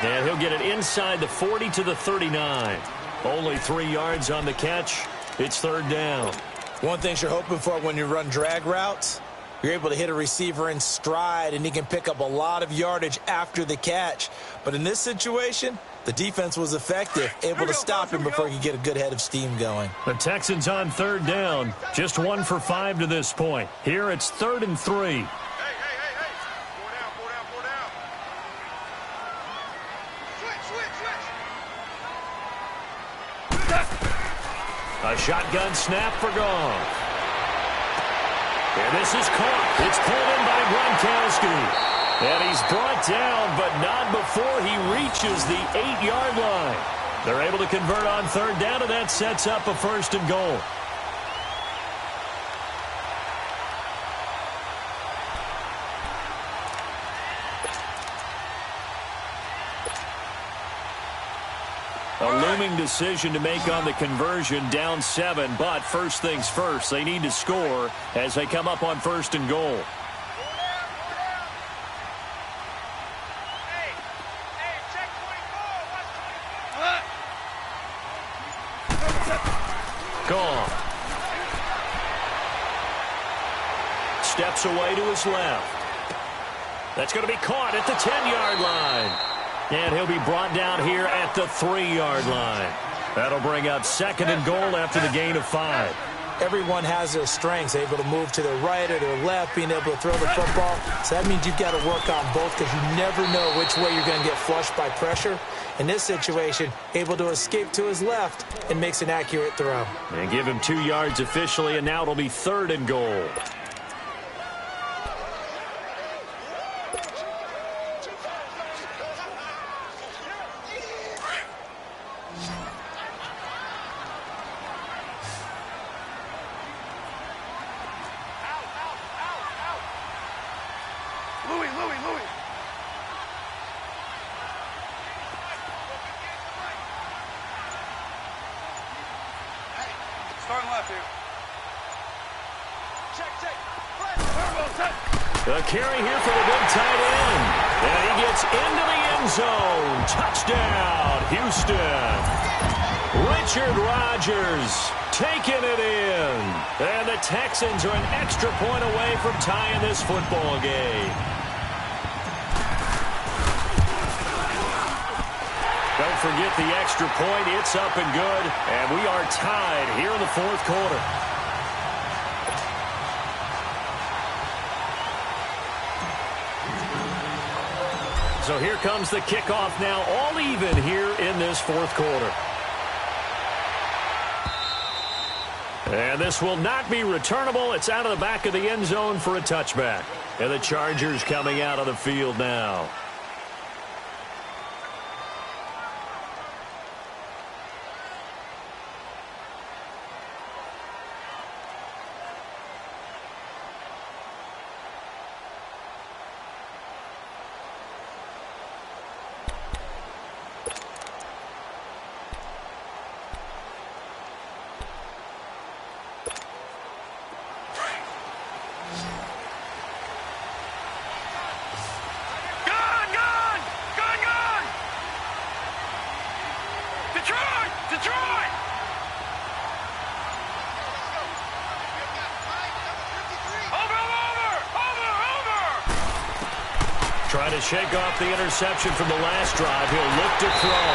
Speaker 2: And he'll get it inside the 40 to the 39. Only 3 yards on the catch. It's 3rd down.
Speaker 3: One thing you're hoping for when you run drag routes, you're able to hit a receiver in stride, and he can pick up a lot of yardage after the catch. But in this situation, the defense was effective, able to stop him before he could get a good head of steam going.
Speaker 2: The Texans on 3rd down. Just 1 for 5 to this point. Here it's 3rd and 3.
Speaker 4: Hey. 4 down. Switch.
Speaker 2: A shotgun snap for Goff. And this is caught. It's pulled in by Gronkowski. And he's brought down, but not before he reaches the 8-yard line. They're able to convert on 3rd down, and that sets up a 1st and goal. A looming decision to make on the conversion, down 7. But first things first, they need to score as they come up on 1st and goal. Gone. Steps away to his left. That's going to be caught at the 10-yard line. And he'll be brought down here at the 3-yard line. That'll bring up 2nd and goal after the gain of 5.
Speaker 3: Everyone has their strengths, able to move to their right or their left, being able to throw the football. So that means you've got to work on both because you never know which way you're going to get flushed by pressure. In this situation, able to escape to his left and makes an accurate throw.
Speaker 2: And give him 2 yards officially, and now it'll be 3rd and goal.
Speaker 4: Starting left here.
Speaker 2: The carry here for the big tight end. And he gets into the end zone. Touchdown, Houston. Richard Rodgers taking it in. And the Texans are an extra point away from tying this football game. Don't forget the extra point. It's up and good. And we are tied here in the 4th quarter. So here comes the kickoff now, all even here in this 4th quarter. And this will not be returnable. It's out of the back of the end zone for a touchback. And the Chargers coming out of the field now.
Speaker 4: Detroit! Over!
Speaker 2: Trying to shake off the interception from the last drive. He'll look to throw.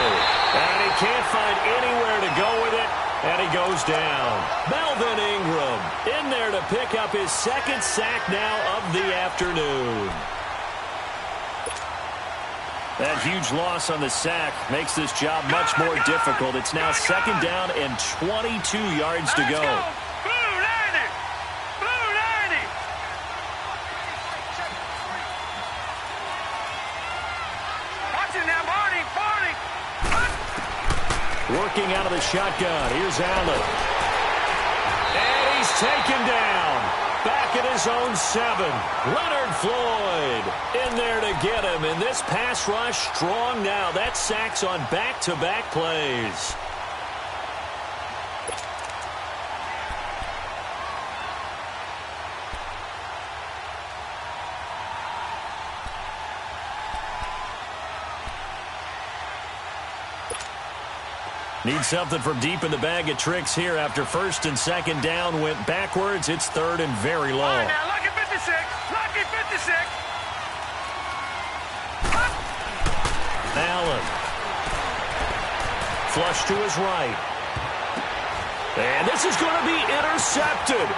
Speaker 2: And he can't find anywhere to go with it. And he goes down. Melvin Ingram in there to pick up his 2nd sack now of the afternoon. That huge loss on the sack makes this job much more difficult. It's now 2nd down and 22 yards to go.
Speaker 4: Blue 90! Blue 90! Watch it now, Barney!
Speaker 2: Working out of the shotgun. Here's Allen. And he's taken down. Back at his own 7. Leonard Floyd in there to get him. And this pass rush strong now. That sack's on back-to-back plays. Need something from deep in the bag of tricks here after 1st and 2nd down went backwards. It's 3rd and very long.
Speaker 4: All right, now, lucky 56. Lucky 56.
Speaker 2: Allen. Flush to his right. And this is going to be intercepted.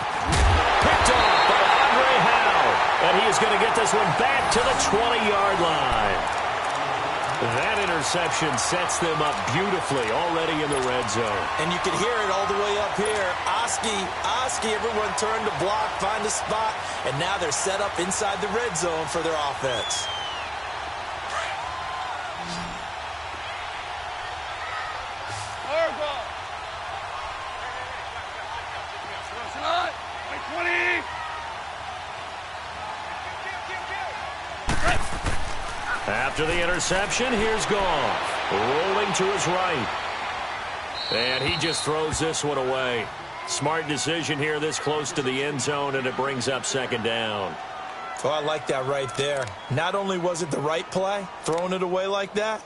Speaker 2: Picked off by Andre Howe. And he is going to get this one back to the 20-yard line. That interception sets them up beautifully already in the red zone.
Speaker 3: And you can hear it all the way up here. Oski, everyone turned to block, find a spot, and now they're set up inside the red zone for their offense.
Speaker 2: After the interception, here's Goff. Rolling to his right. And he just throws this one away. Smart decision here this close to the end zone, and it brings up second down.
Speaker 3: Oh, I like that right there. Not only was it the right play, throwing it away like that,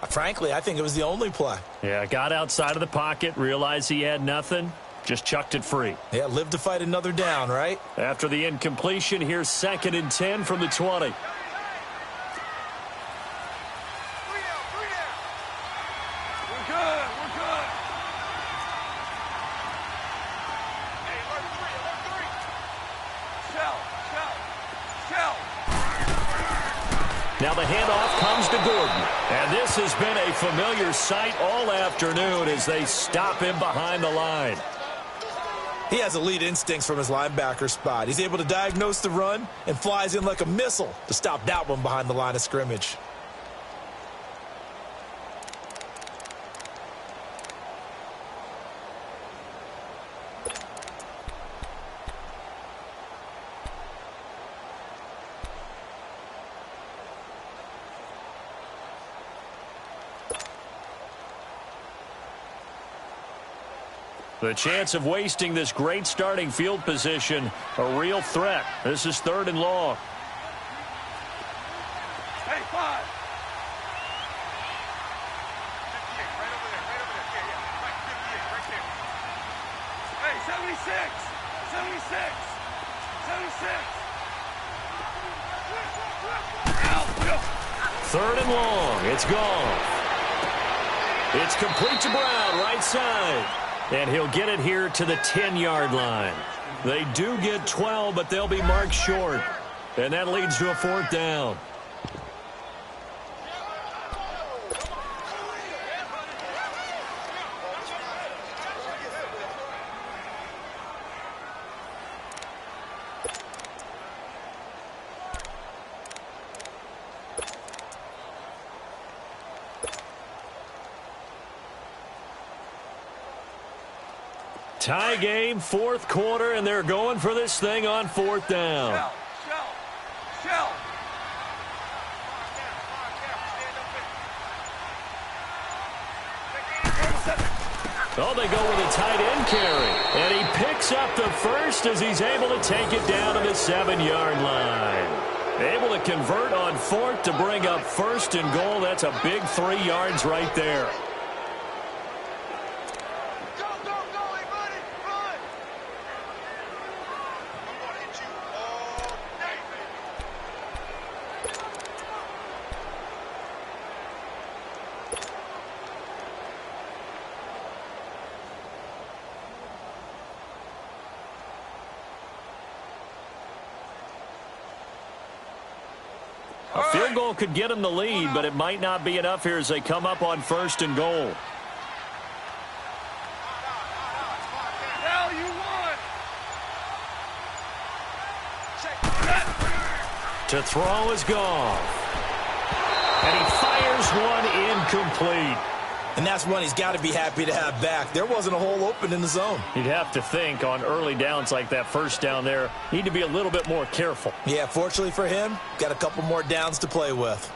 Speaker 3: frankly, I think it was the only play.
Speaker 2: Yeah, got outside of the pocket, realized he had nothing, just chucked it free.
Speaker 3: Yeah, live to fight another down, right?
Speaker 2: After the incompletion, here's 2nd and 10 from the 20. Now the handoff comes to Gordon. And this has been a familiar sight all afternoon as they stop him behind the line.
Speaker 3: He has elite instincts from his linebacker spot. He's able to diagnose the run and flies in like a missile to stop that one behind the line of scrimmage.
Speaker 2: The chance of wasting this great starting field position, a real threat. This is 3rd and long.
Speaker 4: Hey, 5. Hey, 76. 76. 76.
Speaker 2: 3rd and long. It's gone. It's complete to Brown, right side. And he'll get it here to the 10-yard line. They do get 12, but they'll be marked short. And that leads to a 4th down. Tie game, 4th quarter, and they're going for this thing on 4th down.
Speaker 4: Shell.
Speaker 2: Oh, they go with a tight end carry. And he picks up the first as he's able to take it down to the 7-yard line. Able to convert on 4th to bring up 1st and goal. That's a big 3 yards right there. A field goal could get them the lead, but it might not be enough here as they come up on 1st and goal.
Speaker 4: Hell, you won.
Speaker 2: To throw is Goff. And he fires one incomplete.
Speaker 3: And that's one he's got to be happy to have back. There wasn't a hole open in the zone.
Speaker 2: You'd have to think on early downs like that 1st down there, need to be a little bit more careful.
Speaker 3: Yeah, fortunately for him, got a couple more downs to play with.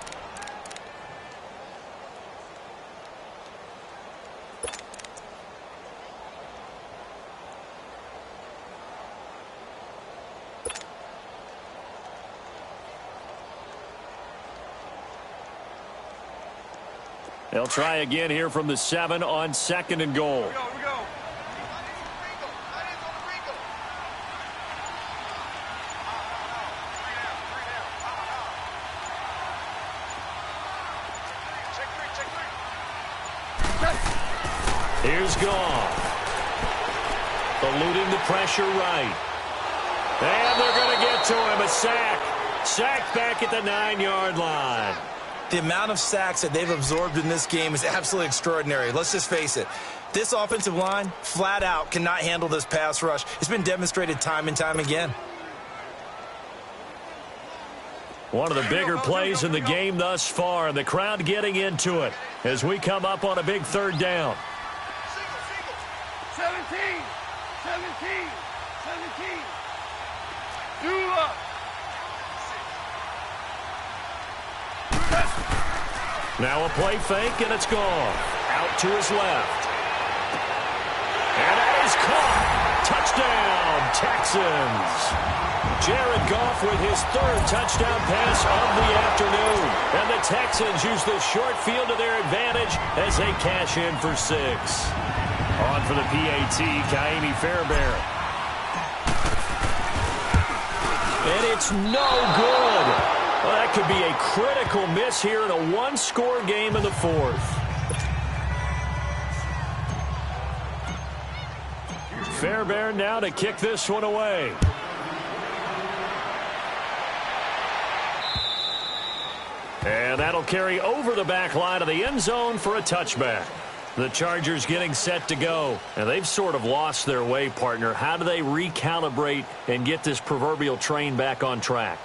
Speaker 2: They'll try again here from the 7 on 2nd and goal.
Speaker 4: Here we go.
Speaker 2: Here's Goff. Eluding the pressure right. And they're going to get to him. A sack. Sacked back at the 9-yard line.
Speaker 3: The amount of sacks that they've absorbed in this game is absolutely extraordinary. Let's just face it. This offensive line, flat out, cannot handle this pass rush. It's been demonstrated time and time again.
Speaker 2: One of the bigger plays in the game thus far, and the crowd getting into it as we come up on a big 3rd down.
Speaker 4: 17. Do up.
Speaker 2: Now a play fake, and it's gone. Out to his left. And that is caught. Touchdown, Texans. Jared Goff with his third touchdown pass of the afternoon. And the Texans use the short field to their advantage as they cash in for 6. On for the PAT, Kaimi Fairbairn. And it's no good. Well, that could be a critical miss here in a one-score game in the fourth. Fairbairn now to kick this one away. And that'll carry over the back line of the end zone for a touchback. The Chargers getting set to go. And they've sort of lost their way, partner. How do they recalibrate and get this proverbial train back on track?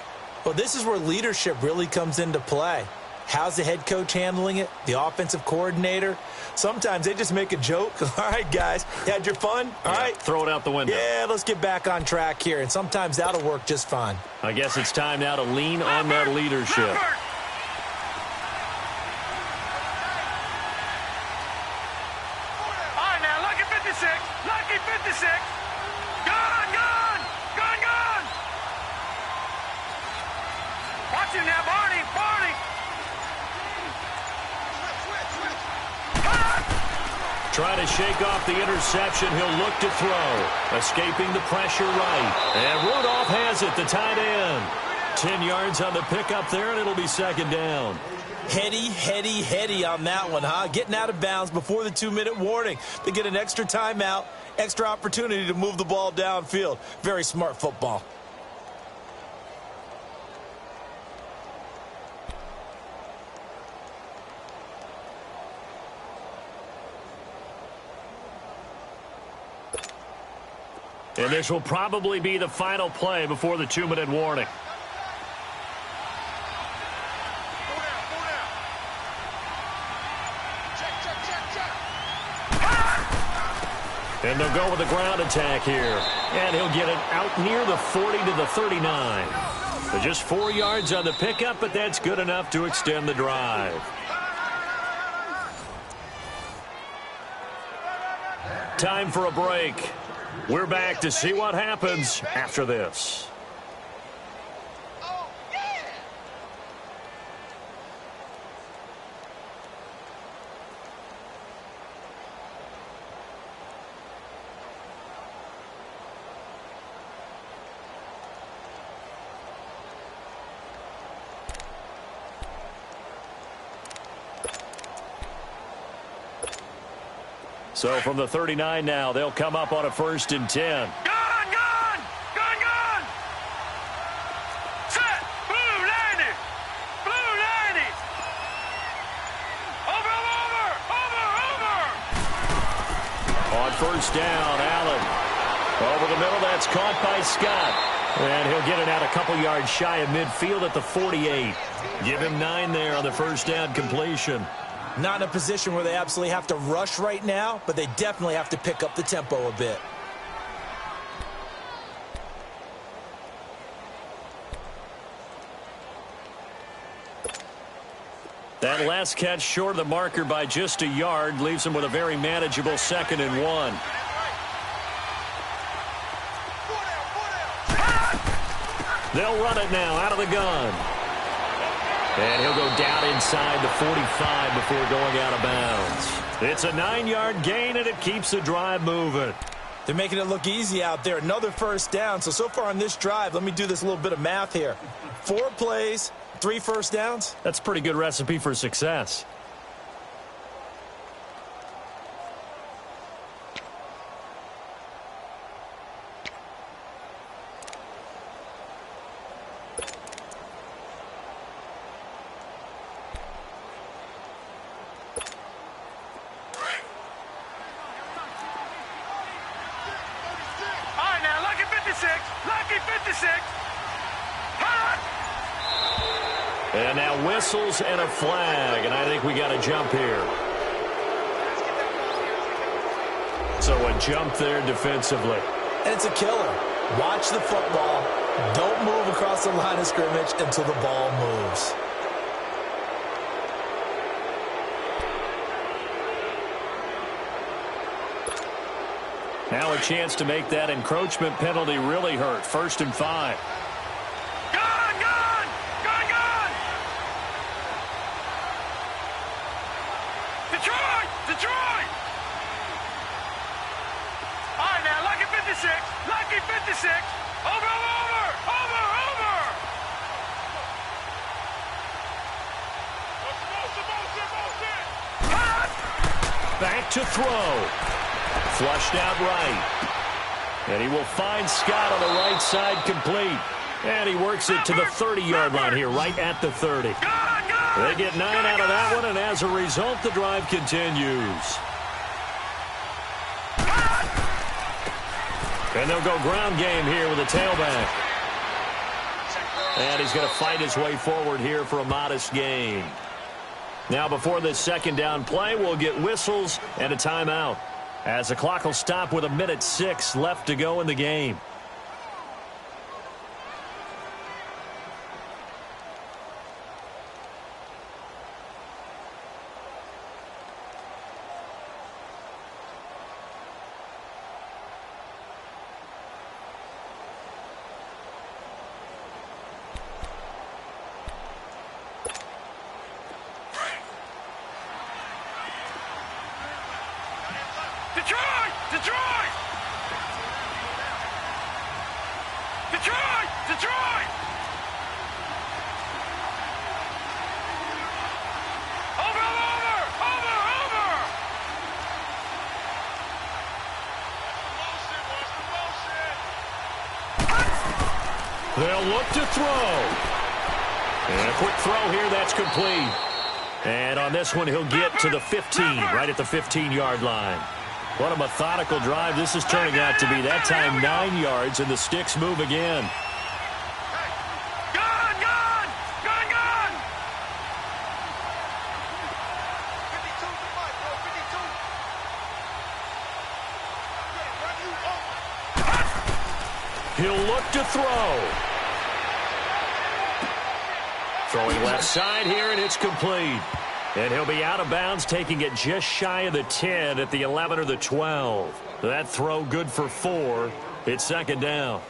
Speaker 3: Well, this is where leadership really comes into play. How's the head coach handling it? The offensive coordinator? Sometimes they just make a joke. All right, guys, you had your fun? All right.
Speaker 2: Throw it out the window.
Speaker 3: Yeah, let's get back on track here. And sometimes that'll work just fine.
Speaker 2: I guess it's time now to lean on that leadership.
Speaker 4: Lucky 56. Gone. Watch him now, Barney.
Speaker 2: Trying to shake off the interception. He'll look to throw. Escaping the pressure right. And Rudolph has it, the tight end. 10 yards on the pickup there, and it'll be second down.
Speaker 3: Heady on that one, huh? Getting out of bounds before the 2-minute warning. They get an extra timeout, extra opportunity to move the ball downfield. Very smart football.
Speaker 2: And this will probably be the final play before the 2-minute warning. And they'll go with the ground attack here. And he'll get it out near the 40 to the 39. So just 4 yards on the pickup, but that's good enough to extend the drive. Time for a break. We're back to see what happens after this. So from the 39 now, they'll come up on a 1st and 10.
Speaker 4: Gone. Set. Blue 90. Over.
Speaker 2: On 1st down, Allen. Over the middle, that's caught by Scott. And he'll get it out a couple yards shy of midfield at the 48. Give him 9 there on the 1st down completion.
Speaker 3: Not in a position where they absolutely have to rush right now, but they definitely have to pick up the tempo a bit.
Speaker 2: That last catch short of the marker by just a yard leaves them with a very manageable 2nd and 1. They'll run it now out of the gun. And he'll go down inside the 45 before going out of bounds. It's a 9-yard gain, and it keeps the drive moving.
Speaker 3: They're making it look easy out there. Another 1st down. So far on this drive, let me do this little bit of math here. 4 plays, 3 first downs.
Speaker 2: That's a pretty good recipe for success. And now whistles and a flag, and I think we got a jump here. So a jump there defensively.
Speaker 3: And it's a killer. Watch the football. Don't move across the line of scrimmage until the ball moves.
Speaker 2: Now a chance to make that encroachment penalty really hurt. 1st and 5.
Speaker 4: Detroit! All right, now, lucky 56. Lucky 56. Over.
Speaker 2: Back to throw. Flushed out right. And he will find Scott on the right side complete. And he works it to the 30-yard line here, right at the 30. They get 9 out of that one, and as a result, the drive continues. And they'll go ground game here with a tailback. And he's going to fight his way forward here for a modest gain. Now, before this 2nd down play, we'll get whistles and a timeout, as the clock will stop with 1:06 left to go in the game.
Speaker 4: Detroit! Over!
Speaker 2: They'll look to throw. And a quick throw here, that's complete. And on this one, he'll get to the 15, right at the 15-yard line. What a methodical drive this is turning out to be. That time 9 yards, and the sticks move again. He'll look to throw. Throwing left side here, and it's complete. And he'll be out of bounds, taking it just shy of the 10 at the 11 or the 12. That throw good for 4. It's 2nd down.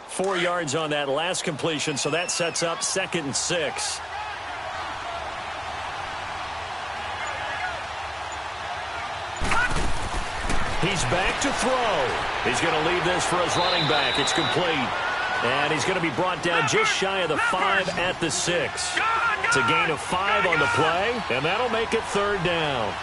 Speaker 2: Four yards on that last completion, so that sets up 2nd and 6. He's back to throw. He's going to leave this for his running back. It's complete. And he's going to be brought down just shy of the 5 at the 6. It's a gain of 5 on the play, and that'll make it 3rd down.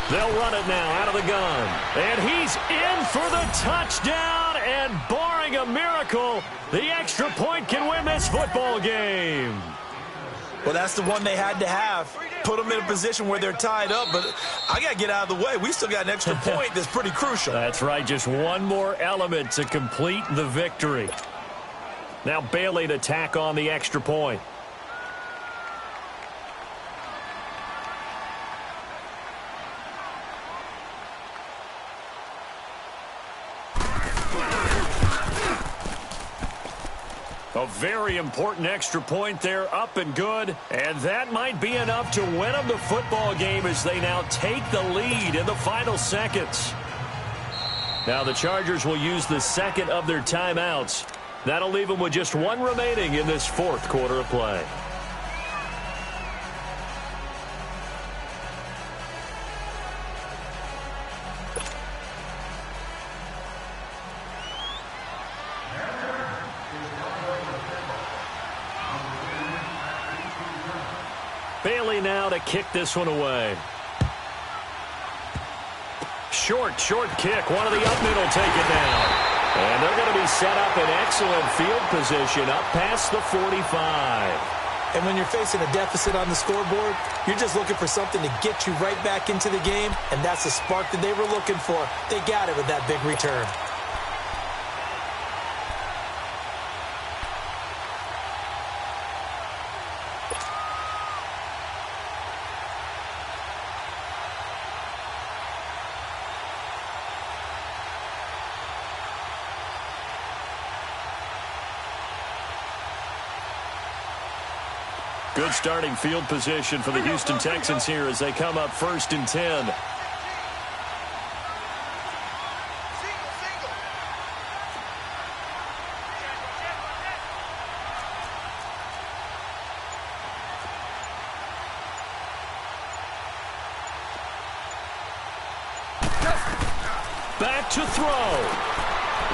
Speaker 2: They'll run it now out of the gun. And he's in for the touchdown. And barring a miracle, the extra point can win this football game.
Speaker 3: Well, that's the one they had to have. Put them in a position where they're tied up. But I got to get out of the way. We still got an extra point that's pretty crucial.
Speaker 2: That's right. Just one more element to complete the victory. Now Bailey to tack on the extra point. A very important extra point there, up and good. And that might be enough to win them the football game as they now take the lead in the final seconds. Now the Chargers will use the second of their timeouts. That'll leave them with just one remaining in this 4th quarter of play. Bailey now to kick this one away. Short kick. One of the up middle take it down. And they're going to be set up in excellent field position up past the 45.
Speaker 3: And when you're facing a deficit on the scoreboard, you're just looking for something to get you right back into the game, and that's the spark that they were looking for. They got it with that big return.
Speaker 2: Good starting field position for the Houston Texans here as they come up 1st and 10. Back to throw.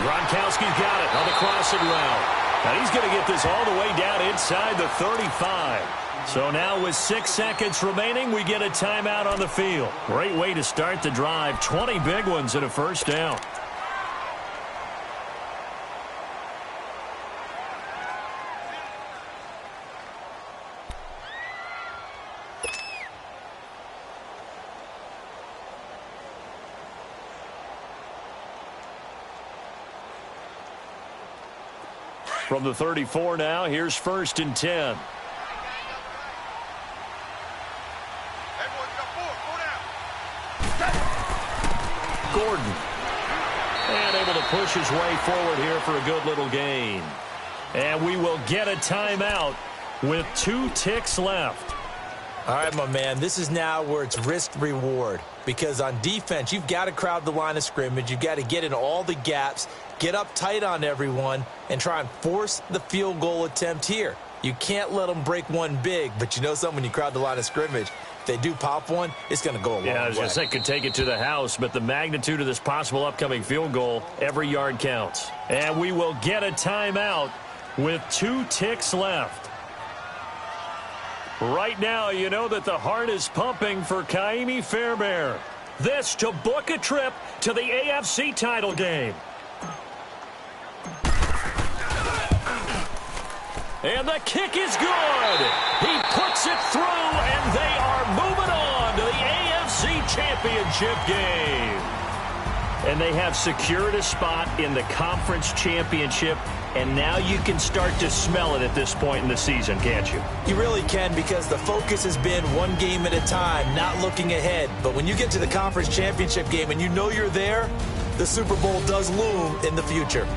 Speaker 2: Gronkowski's got it on the crossing route. Now he's going to get this all the way down inside the 35. So now with 6 seconds remaining, we get a timeout on the field. Great way to start the drive. 20 big ones and a first down. From the 34 now, here's 1st and 10. Gordon. And able to push his way forward here for a good little gain. And we will get a timeout with 2 ticks left.
Speaker 3: All right, my man, this is now where it's risk-reward. Because on defense, you've got to crowd the line of scrimmage. You've got to get in all the gaps, get up tight on everyone, and try and force the field goal attempt here. You can't let them break one big, but you know something, when you crowd the line of scrimmage, if they do pop one, it's going to go a long way.
Speaker 2: Yeah, I was going to say, could take it to the house, but the magnitude of this possible upcoming field goal, every yard counts. And we will get a timeout with 2 ticks left. Right now, you know that the heart is pumping for Kaimi Fairbairn. This to book a trip to the AFC title game. And the kick is good. He puts it through, and they are moving on to the AFC Championship game. And they have secured a spot in the conference championship, and now you can start to smell it at this point in the season, can't you?
Speaker 3: You really can, because the focus has been one game at a time, not looking ahead. But when you get to the conference championship game and you know you're there, the Super Bowl does loom in the future.